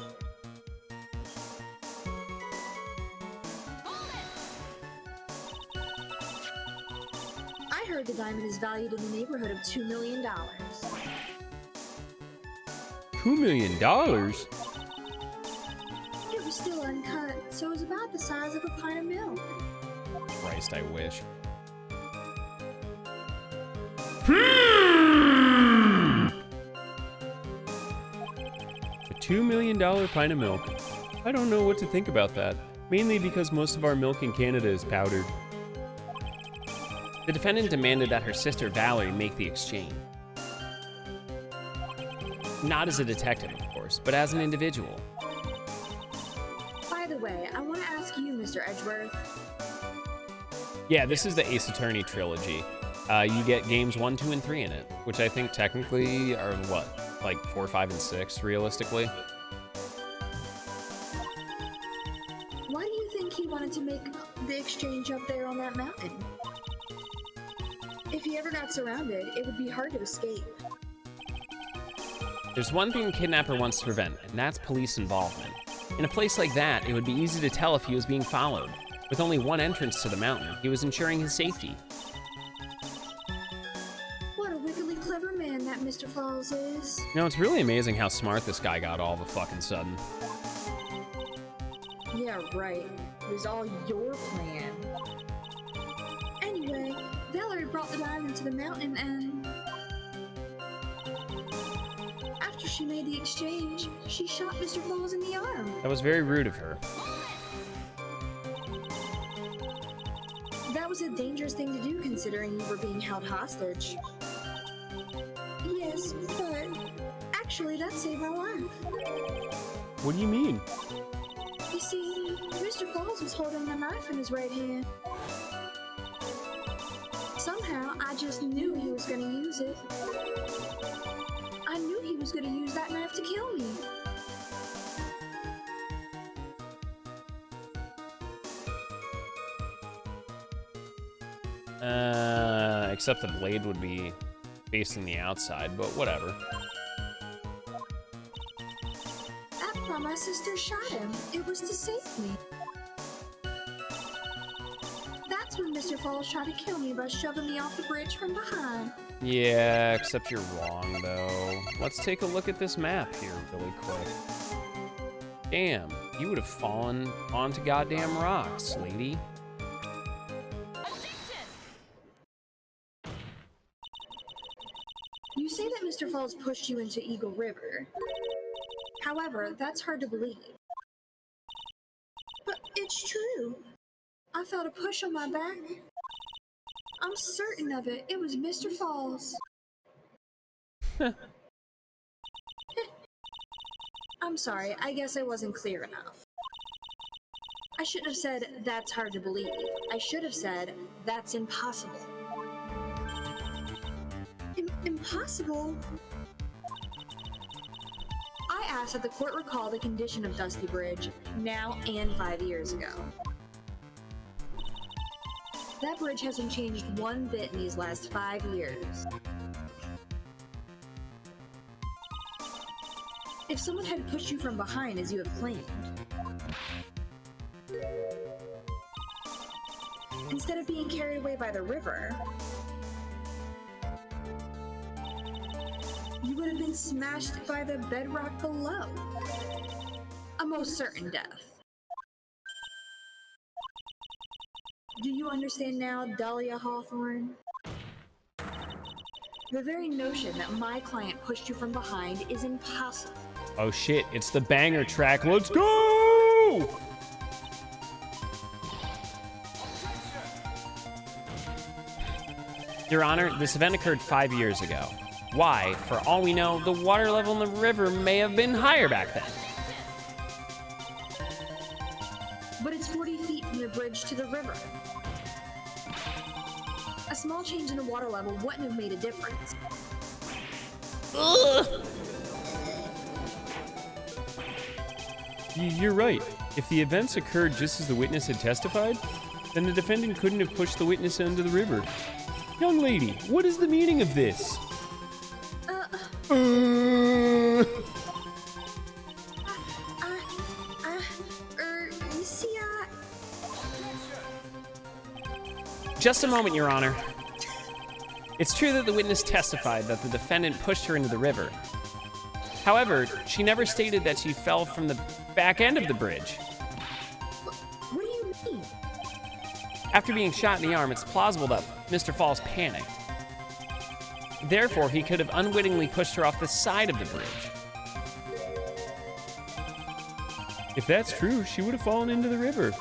I heard the diamond is valued in the neighborhood of $2 million. $2 million? It was still uncut, so it was about the size of a pint of milk. Christ, I wish. A $2 million pint of milk. I don't know what to think about that. Mainly because most of our milk in Canada is powdered. The defendant demanded that her sister Valerie make the exchange. Not as a detective, of course, but as an individual. By the way, I want to ask you, Mr. Edgeworth. Yeah, this is the Ace Attorney trilogy. You get games 1, 2, and 3 in it, which I think technically are what, like 4, 5, and 6, realistically. Why do you think he wanted to make the exchange up there on that mountain? If he ever got surrounded, it would be hard to escape. There's one thing the kidnapper wants to prevent, and that's police involvement. In a place like that, it would be easy to tell if he was being followed. With only one entrance to the mountain, he was ensuring his safety. What a wickedly clever man that Mr. Falls is. You know, it's really amazing how smart this guy got all of a fucking sudden. Yeah, right. It was all your plan. Anyway, Valerie brought the diamond to the mountain and... After she made the exchange, she shot Mr. Falls in the arm. That was very rude of her. That was a dangerous thing to do considering you were being held hostage. Yes, but actually that saved my life. What do you mean? You see, Mr. Falls was holding a knife in his right hand. Somehow, I just knew he was going to use it. I knew he was going to use that knife to kill me. Except the blade would be facing the outside, but whatever. That's why my sister shot him. It was to save me. That's when Mr. Falls tried to kill me by shoving me off the bridge from behind. Yeah, except you're wrong, though. Let's take a look at this map here really quick. Damn, you would have fallen onto goddamn rocks, lady. You say that Mr. Falls pushed you into Eagle River. However, that's hard to believe. But it's true. I felt a push on my back. I'm certain of it. It was Mr. Falls. I'm sorry. I guess I wasn't clear enough. I shouldn't have said, that's hard to believe. I should have said, that's impossible. Impossible? I asked that the court recall the condition of Dusty Bridge, now and 5 years ago. That bridge hasn't changed one bit in these last 5 years. If someone had pushed you from behind as you have claimed, instead of being carried away by the river, you would have been smashed by the bedrock below. A most certain death. Do you understand now, Dahlia Hawthorne? The very notion that my client pushed you from behind is impossible. Oh shit, it's the banger track. Let's go! Your Honor, this event occurred 5 years ago. Why? For all we know, the water level in the river may have been higher back then. But it's 40 feet from the bridge to the river. A small change in the water level wouldn't have made a difference. Ugh. You're right. If the events occurred just as the witness had testified, then the defendant couldn't have pushed the witness into the river. Young lady, what is the meaning of this? You see, Just a moment, Your Honor. It's true that the witness testified that the defendant pushed her into the river. However, she never stated that she fell from the back end of the bridge. what do you mean? After being shot in the arm, it's plausible that Mr. Falls panicked. Therefore, he could have unwittingly pushed her off the side of the bridge. If that's true, she would have fallen into the river.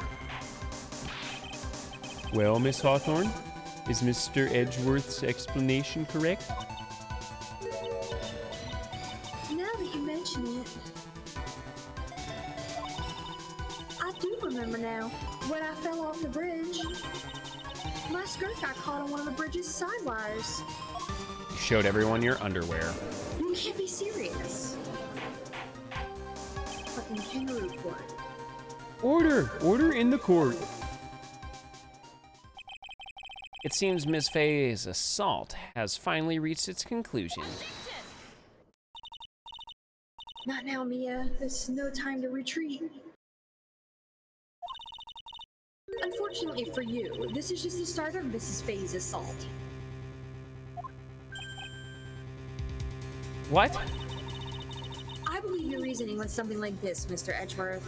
Well, Miss Hawthorne, is Mr. Edgeworth's explanation correct? Now that you mention it, I do remember now. When I fell off the bridge, my skirt got caught on one of the bridge's side wires. You showed everyone your underwear. You can't be serious. Fucking kangaroo court. Order! Order in the court. It seems Miss Faye's assault has finally reached its conclusion. Not now, Mia. This is no time to retreat. Unfortunately for you, this is just the start of Mrs. Faye's assault. What? I believe your reasoning went something like this, Mr. Edgeworth.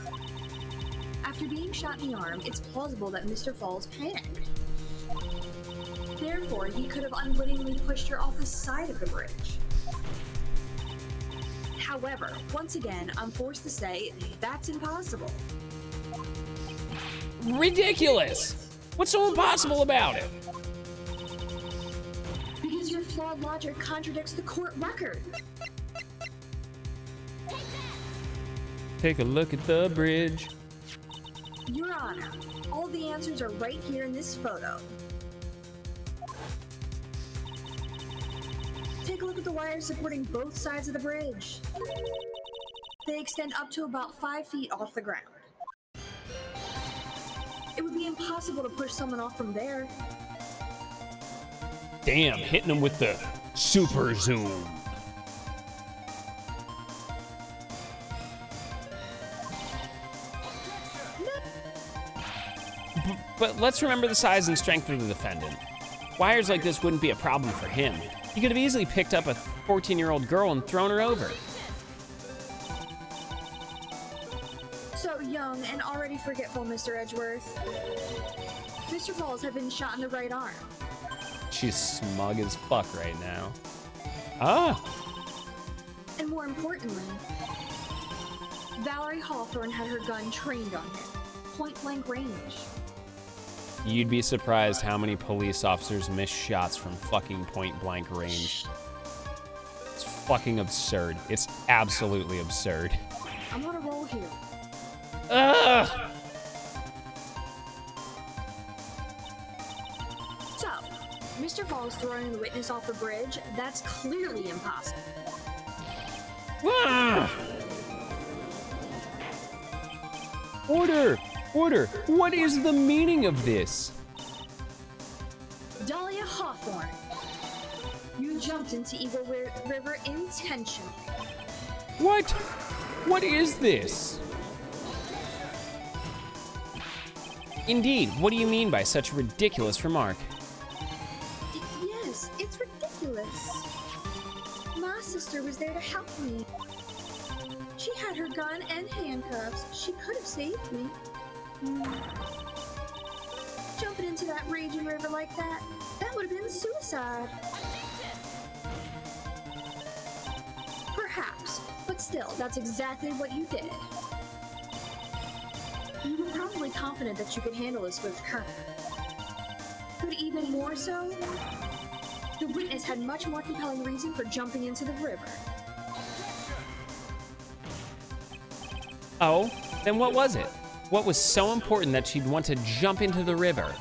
After being shot in the arm, it's plausible that Mr. Falls panicked. Therefore, he could have unwittingly pushed her off the side of the bridge. However, once again, I'm forced to say that's impossible. Ridiculous! What's so impossible about it? Because your flawed logic contradicts the court record. Take a look at the bridge. Your Honor, all the answers are right here in this photo. Take a look at the wires supporting both sides of the bridge. They extend up to about 5 feet off the ground. It would be impossible to push someone off from there. Damn, hitting him with the super zoom. But let's remember the size and strength of the defendant. Wires like this wouldn't be a problem for him. He could have easily picked up a 14-year-old girl and thrown her over. So young and already forgetful, Mr. Edgeworth. Mr. Falls had been shot in the right arm. She's smug as fuck right now. Ah! And more importantly, Valerie Hawthorne had her gun trained on him, point blank range. You'd be surprised how many police officers miss shots from fucking point blank range. It's fucking absurd. It's absolutely absurd. I'm on a roll here. Ugh! So, Mr. Falls throwing the witness off the bridge, that's clearly impossible. Ah! Order! Order! What is the meaning of this? Dahlia Hawthorne, you jumped into Eagle River intentionally. What? What is this? Indeed, what do you mean by such a ridiculous remark? Yes, it's ridiculous. My sister was there to help me. She had her gun and handcuffs. She could have saved me. Jumping into that raging river like that would have been suicide. Perhaps, but still, that's exactly what you did. You were probably confident that you could handle this with current. But even more so, the witness had much more compelling reason for jumping into the river. Oh, then what was it? What was so important that she'd want to jump into the river?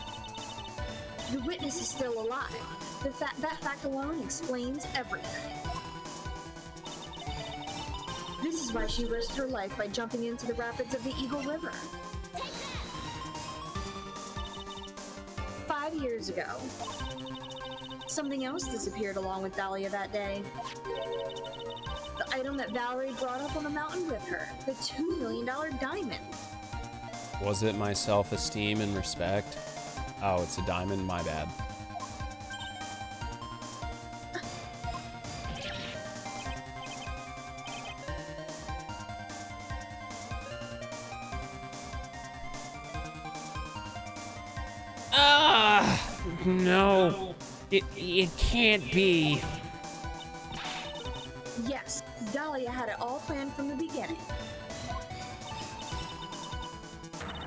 The witness is still alive. That fact alone explains everything. This is why she risked her life by jumping into the rapids of the Eagle River. 5 years ago, something else disappeared along with Dahlia that day. The item that Valerie brought up on the mountain with her, the $2 million diamond. Was it my self-esteem and respect? Oh, it's a diamond, my bad. No. It can't be. Yes, Dahlia had it all planned from the beginning.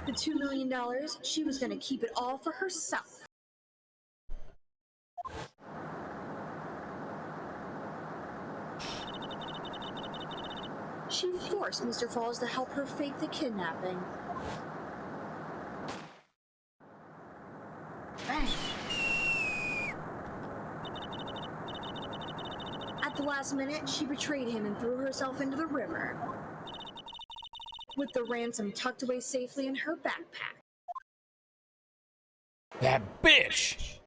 The $2 million, she was going to keep it all for herself. She forced Mr. Falls to help her fake the kidnapping. Bang! At the last minute, she betrayed him and threw herself into the river, with the ransom tucked away safely in her backpack. That bitch!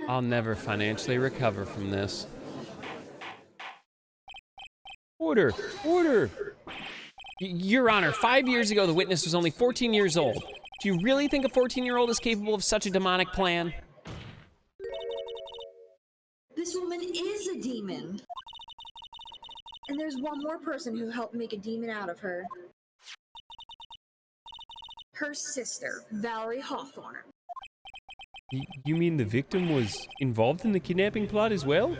I'll never financially recover from this. Order! Order! Your Honor, 5 years ago, the witness was only 14 years old. Do you really think a 14-year-old is capable of such a demonic plan? This woman is a demon. And there's one more person who helped make a demon out of her. Her sister, Valerie Hawthorne. You mean the victim was involved in the kidnapping plot as well?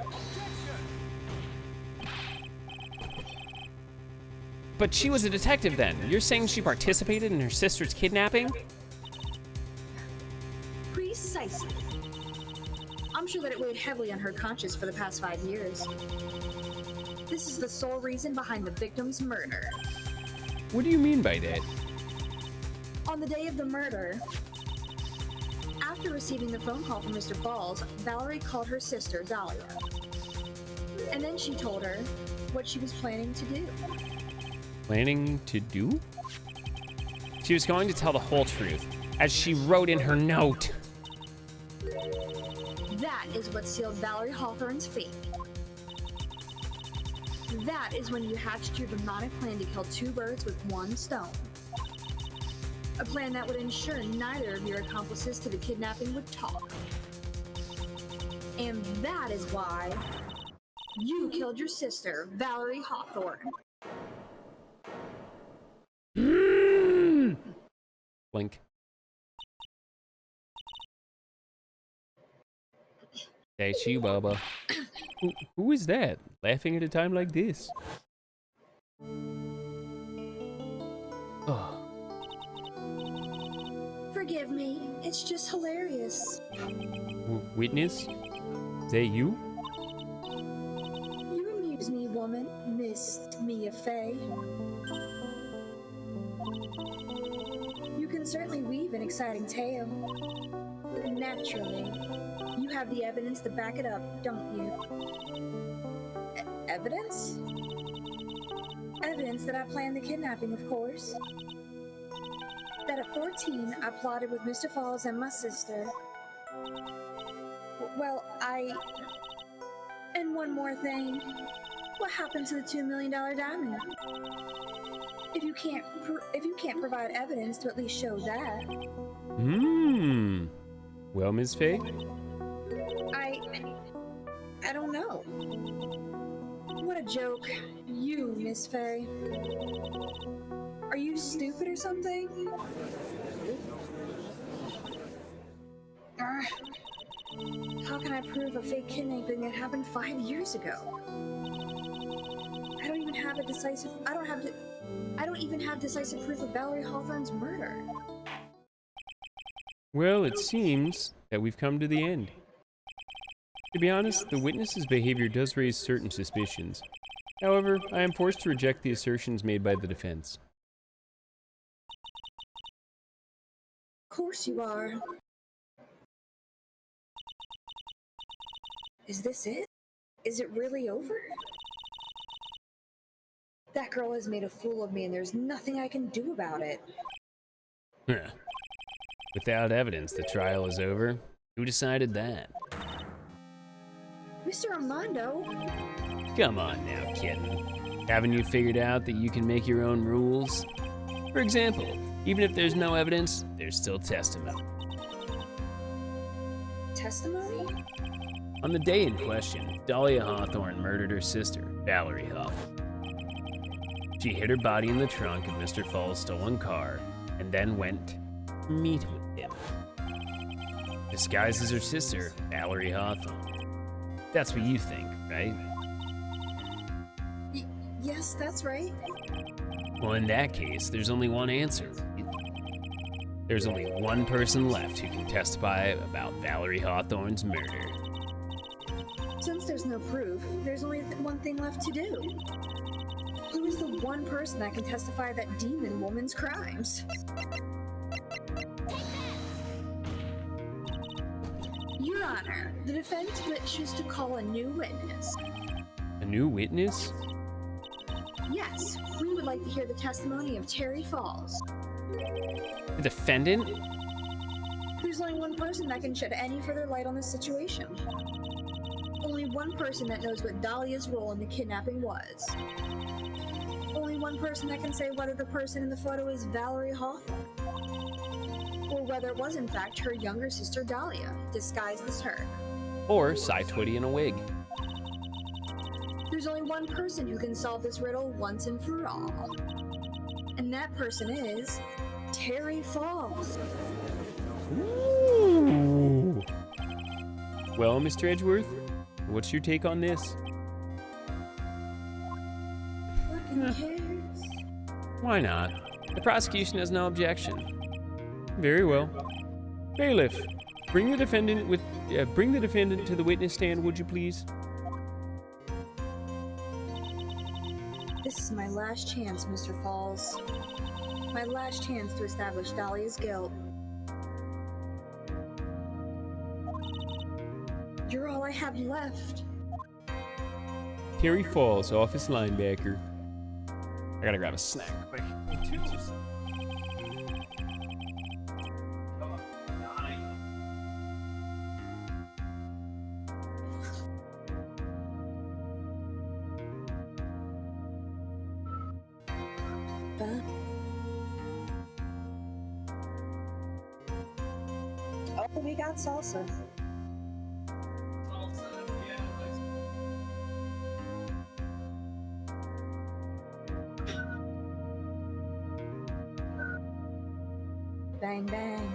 But she was a detective then. You're saying she participated in her sister's kidnapping? Precisely. I'm sure that it weighed heavily on her conscience for the past 5 years. This is the sole reason behind the victim's murder. What do you mean by that? On the day of the murder, after receiving the phone call from Mr. Falls, Valerie called her sister, Dahlia. And then she told her what she was planning to do. Planning to do? She was going to tell the whole truth, as she wrote in her note. That is what sealed Valerie Hawthorne's fate. That is when you hatched your demonic plan to kill 2 birds with 1 stone. A plan that would ensure neither of your accomplices to the kidnapping would talk. And that is why you killed your sister, Valerie Hawthorne. Blink. That's you, Bubba. Who is that? Laughing at a time like this? Oh. Forgive me, it's just hilarious. Witness? Is that you? You amuse me, woman, Miss Mia Fey. You can certainly weave an exciting tale. Naturally, you have the evidence to back it up, don't you? Evidence? Evidence that I planned the kidnapping, of course. That at 14, I plotted with Mr. Falls and my sister. Well, And one more thing. What happened to the $2 million diamond? If you can't provide evidence to at least show that. Well, Ms. Faye? I don't know. What a joke. You, Miss Faye. Are you stupid or something? How can I prove a fake kidnapping that happened 5 years ago? I don't even have decisive proof of Valerie Hawthorne's murder. Well, it seems that we've come to the end. To be honest, the witness's behavior does raise certain suspicions. However, I am forced to reject the assertions made by the defense. Of course you are. Is this it? Is it really over? That girl has made a fool of me and there's nothing I can do about it. Without evidence, the trial is over. Who decided that? Mr. Armando? Come on now, kitten. Haven't you figured out that you can make your own rules? For example, even if there's no evidence, there's still testimony. Testimony? On the day in question, Dahlia Hawthorne murdered her sister, Valerie Hawthorne. She hid her body in the trunk of Mr. Fall's stolen car and then went to meet with him. Disguised as her sister, Valerie Hawthorne. That's what you think, right? Yes, that's right. Well, in that case, there's only one answer. There's only one person left who can testify about Valerie Hawthorne's murder. Since there's no proof, there's only one thing left to do. Who is the one person that can testify that demon woman's crimes? Your Honor, the defense wishes to call a new witness. A new witness? Yes, we would like to hear the testimony of Terry Falls. The defendant? There's only one person that can shed any further light on this situation. Only one person that knows what Dahlia's role in the kidnapping was. Only one person that can say whether the person in the photo is Valerie Hawthorne, or whether it was in fact her younger sister Dahlia, disguised as her. Or Cy Twitty in a wig. There's only one person who can solve this riddle once and for all. And that person is Terry Falls. Ooh. Well, Mr. Edgeworth, what's your take on this? Fucking cares. Why not? The prosecution has no objection. Very well. Bailiff, bring the defendant to the witness stand, would you please? This is my last chance, Mr. Falls. My last chance to establish Dahlia's guilt. You're all I have left. Terry Falls, office linebacker. I gotta grab a snack quick. Oh, we got salsa. Bang, bang.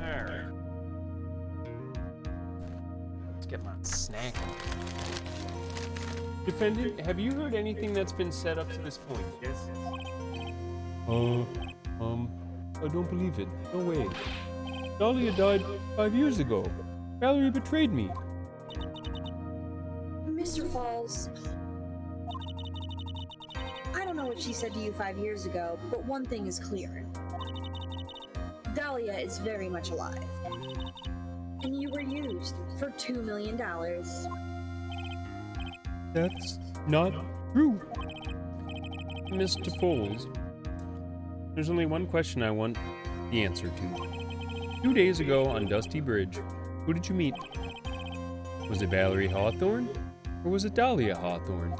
Alright. Let's get my snack. Defendant, have you heard anything that's been set up to this point? Yes. I don't believe it. No way. Dahlia died 5 years ago. Valerie betrayed me. Mr. Falls, I don't know what she said to you 5 years ago, but one thing is clear. Dahlia is very much alive. And you were used for $2 million. That's not true. Mr. Foles, there's only one question I want the answer to. 2 days ago on Dusty Bridge, who did you meet? Was it Valerie Hawthorne, or was it Dahlia Hawthorne?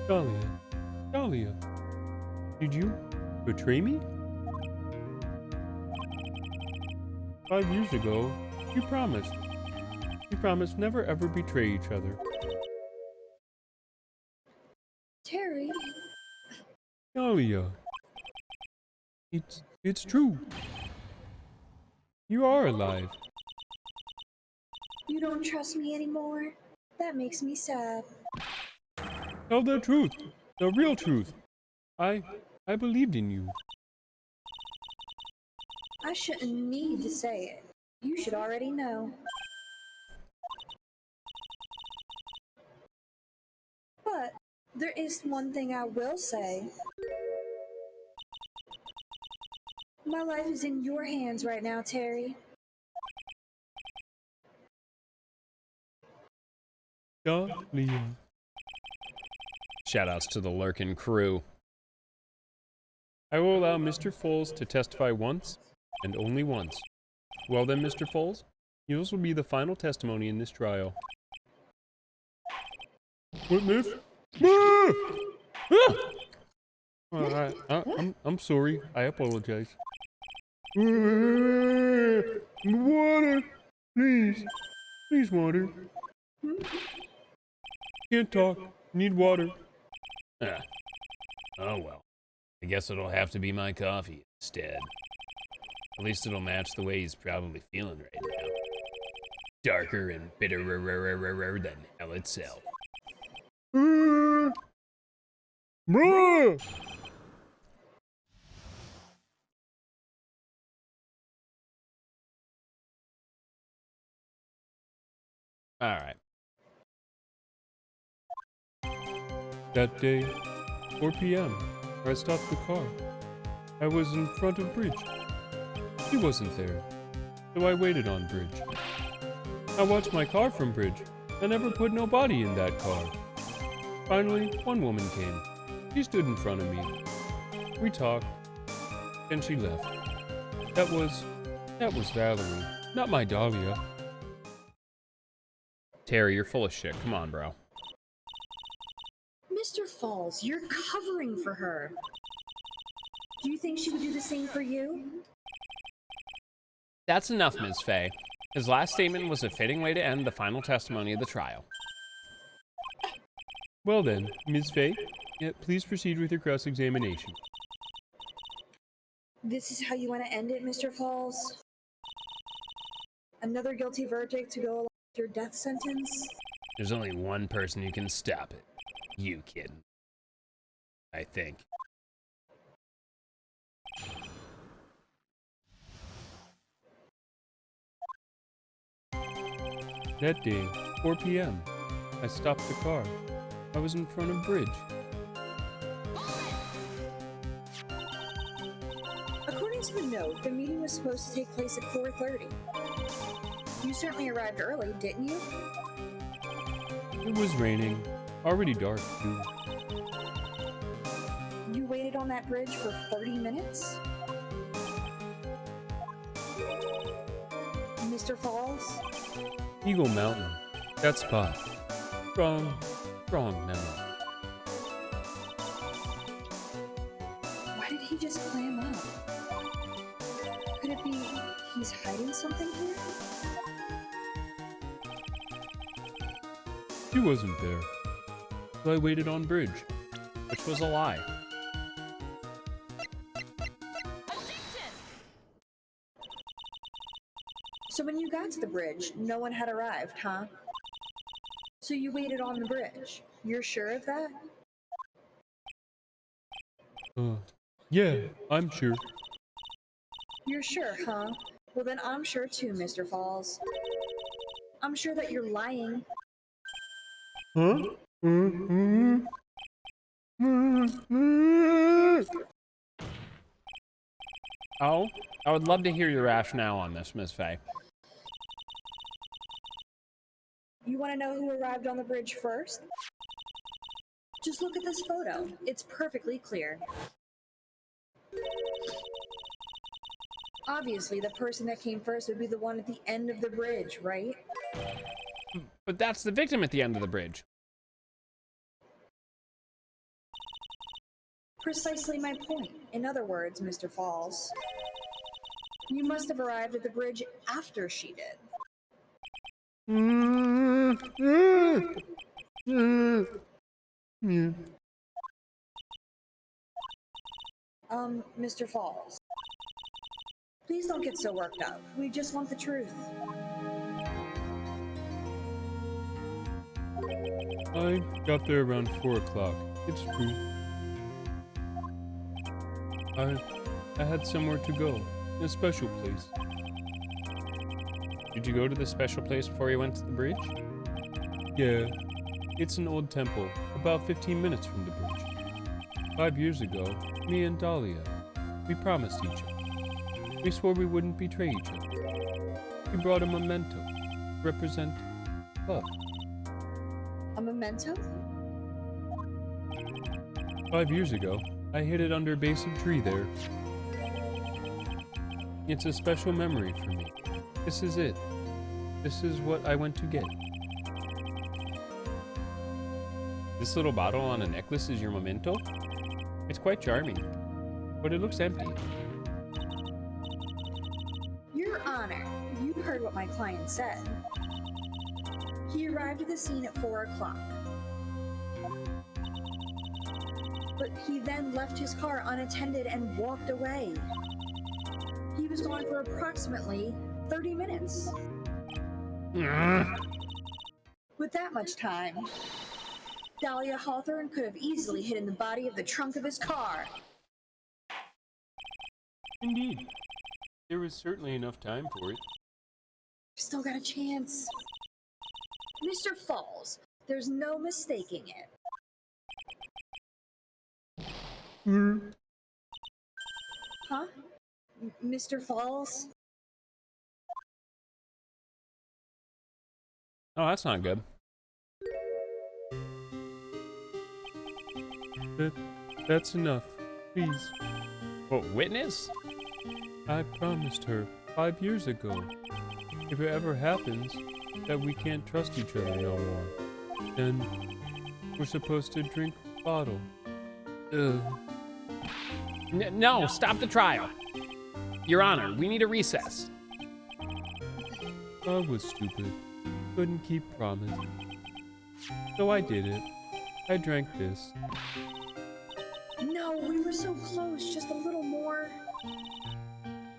Dahlia, did you betray me? 5 years ago, you promised. We promised never ever betray each other. Terry, Dahlia, it's true. You are alive. you don't trust me anymore? That makes me sad. Tell the truth, the real truth. I believed in you. I shouldn't need to say it. You should already know. But there is one thing I will say. My life is in your hands right now, Terry. Dahlia. Shoutouts to the Lurkin crew. I will allow Mr. Foles to testify once, and only once. Well then, Mr. Foles, yours will be the final testimony in this trial. Witness? I'm sorry. I apologize. Water! Please. Please, water. Can't talk. Need water. Ah. Oh well. I guess it'll have to be my coffee instead. At least it'll match the way he's probably feeling right now. Darker and bitterer than hell itself. Bruh! Alright. That day, 4 p.m., I stopped the car. I was in front of Bridge. He wasn't there. so I waited on bridge. I watched my car from bridge. I never put no body in that car. Finally, one woman came. She stood in front of me. We talked, then she left. That was Valerie, not my Dahlia. Terry, you're full of shit. Come on, bro. Mr. Falls, you're covering for her. Do you think she would do the same for you? That's enough, Ms. Fay. His last statement was a fitting way to end the final testimony of the trial. Well then, Ms. Fay, please proceed with your cross-examination. This is how you want to end it, Mr. Falls? Another guilty verdict to go along with your death sentence? There's only one person who can stop it. You, kid. I think. That day, 4 p.m., I stopped the car. I was in front of bridge. According to the note, the meeting was supposed to take place at 4:30. You certainly arrived early, didn't you? It was raining. Already dark, too. You waited on that bridge for 30 minutes? Mr. Falls? Eagle Mountain. That spot. Strong memory. Why did he just clam up? Could it be he's hiding something here? She wasn't there. So I waited on bridge. Which was a lie. So when you got to the bridge, no one had arrived, huh? So you waited on the bridge. You're sure of that? Yeah, I'm sure. You're sure, huh? Well then I'm sure too, Mr. Falls. I'm sure that you're lying. Huh? Oh, I would love to hear your rationale on this, Ms. Fay. You want to know who arrived on the bridge first? Just look at this photo. It's perfectly clear. Obviously, the person that came first would be the one at the end of the bridge, right? But that's the victim at the end of the bridge. Precisely my point. In other words, Mr. Falls, you must have arrived at the bridge after she did. Mr. Falls, please don't get so worked up. We just want the truth. I got there around 4 o'clock. It's true. I had somewhere to go. A special place. Did you go to the special place before you went to the bridge? Yeah. It's an old temple, about 15 minutes from the bridge. 5 years ago, me and Dahlia, we promised each other. We swore we wouldn't betray each other. We brought a memento to represent love. A memento? 5 years ago, I hid it under a base of tree there. It's a special memory for me. This is it. This is what I went to get. This little bottle on a necklace is your memento? It's quite charming, but it looks empty. Your Honor, you heard what my client said. He arrived at the scene at 4 o'clock. But he then left his car unattended and walked away. He was gone for approximately 30 minutes. With that much time, Dahlia Hawthorne could have easily hidden the body of the trunk of his car. Indeed. There was certainly enough time for it. Still got a chance. Mr. Falls, there's no mistaking it. Huh? Mr. Falls? Oh, that's not good. That's enough. Please. What, witness? I promised her 5 years ago. If it ever happens that we can't trust each other no more, then we're supposed to drink bottle. Ugh. No, stop the trial. Your Honor, we need a recess. I was stupid. Couldn't keep promise. So I did it. I drank this. No, we were so close, just a little more.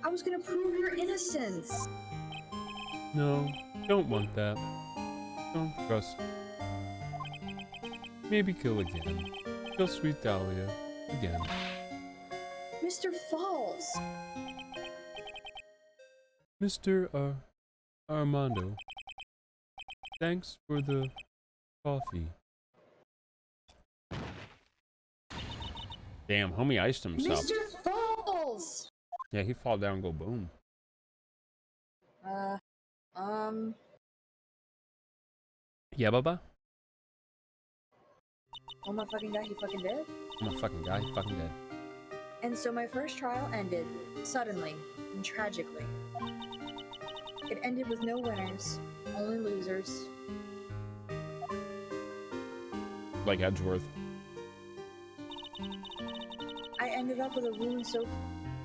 I was gonna prove your innocence. No, don't want that. Don't trust. Maybe kill again. Kill sweet Dahlia again. Mr. Falls. Mr. Armando, thanks for the coffee. Damn, homie iced himself. Mr. Falls! Yeah, he fall down and go boom. Yeah, Bubba? Oh my fucking god, he fucking did? I'm a fucking guy, he fucking dead. And so my first trial ended, suddenly and tragically. It ended with no winners, only losers. Like Edgeworth. I ended up with a wound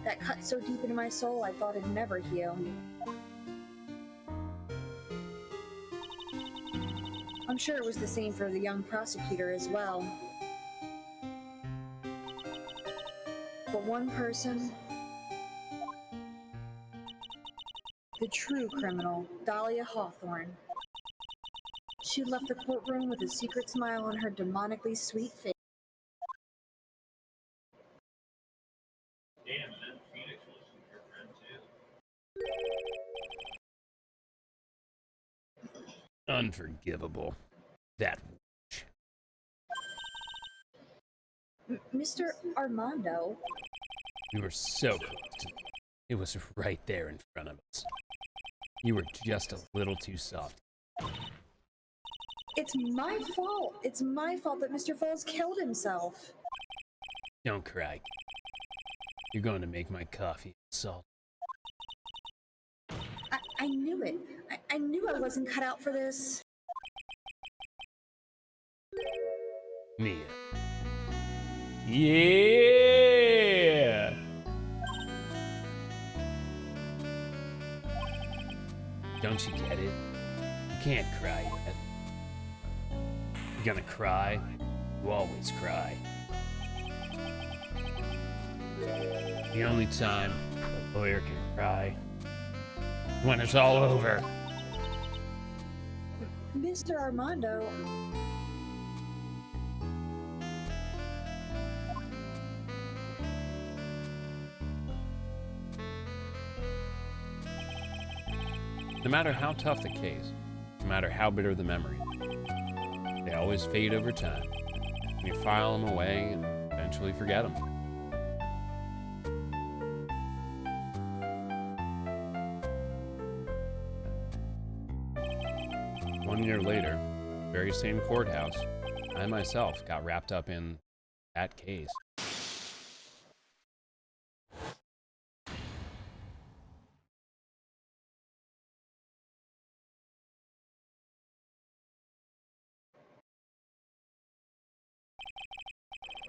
that cut so deep into my soul I thought it'd never heal. I'm sure it was the same for the young prosecutor as well. But one person, the true criminal, Dahlia Hawthorne. She left the courtroom with a secret smile on her demonically sweet face. Unforgivable. That Mr. Armando? we were so close. It was right there in front of us. You were just a little too soft. It's my fault. It's my fault that Mr. Falls killed himself. Don't cry. You're going to make my coffee salt. I knew it. I knew I wasn't cut out for this. Mia. Yeah! Don't you get it? You can't cry yet. You're gonna cry? You always cry. The only time a lawyer can cry is when it's all over. Mr. Armando. No matter how tough the case, no matter how bitter the memory, they always fade over time. And you file them away and eventually forget them. One year later, very same courthouse, I myself got wrapped up in that case.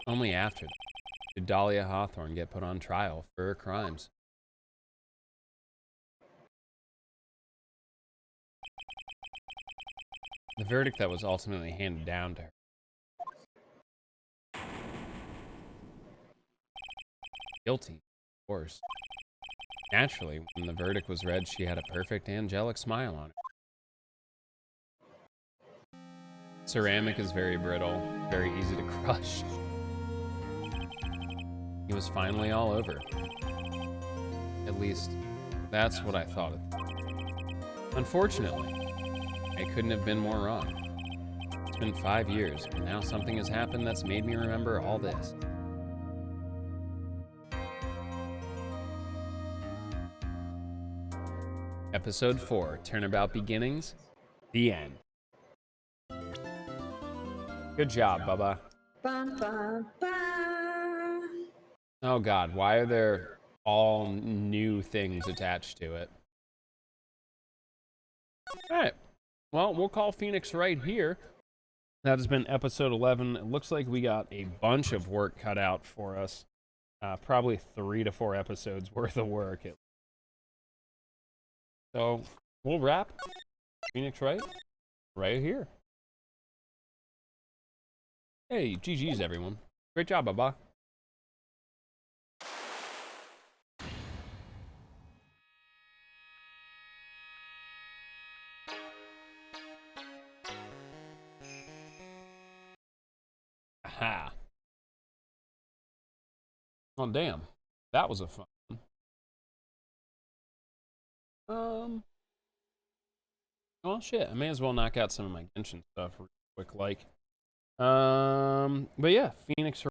Only after did Dahlia Hawthorne get put on trial for her crimes. The verdict that was ultimately handed down to her. Guilty, of course. Naturally, when the verdict was read, she had a perfect angelic smile on her. Ceramic is very brittle, very easy to crush. It was finally all over. At least, that's what I thought of it. Unfortunately, I couldn't have been more wrong. It's been 5 years, and now something has happened that's made me remember all this. Episode 4, Turnabout Beginnings, the end. Good job, Bubba. Bum, bum, bum. Oh God, why are there all new things attached to it? All right. Well, we'll call Phoenix right here. That has been episode 11. It looks like we got a bunch of work cut out for us. Probably 3 to 4 episodes worth of work. So we'll wrap Phoenix right here. Hey, GG's everyone. Great job, Baba. Aha. Oh damn. That was a fun one. Well shit, I may as well knock out some of my Genshin stuff real quick, like. But yeah, Phoenix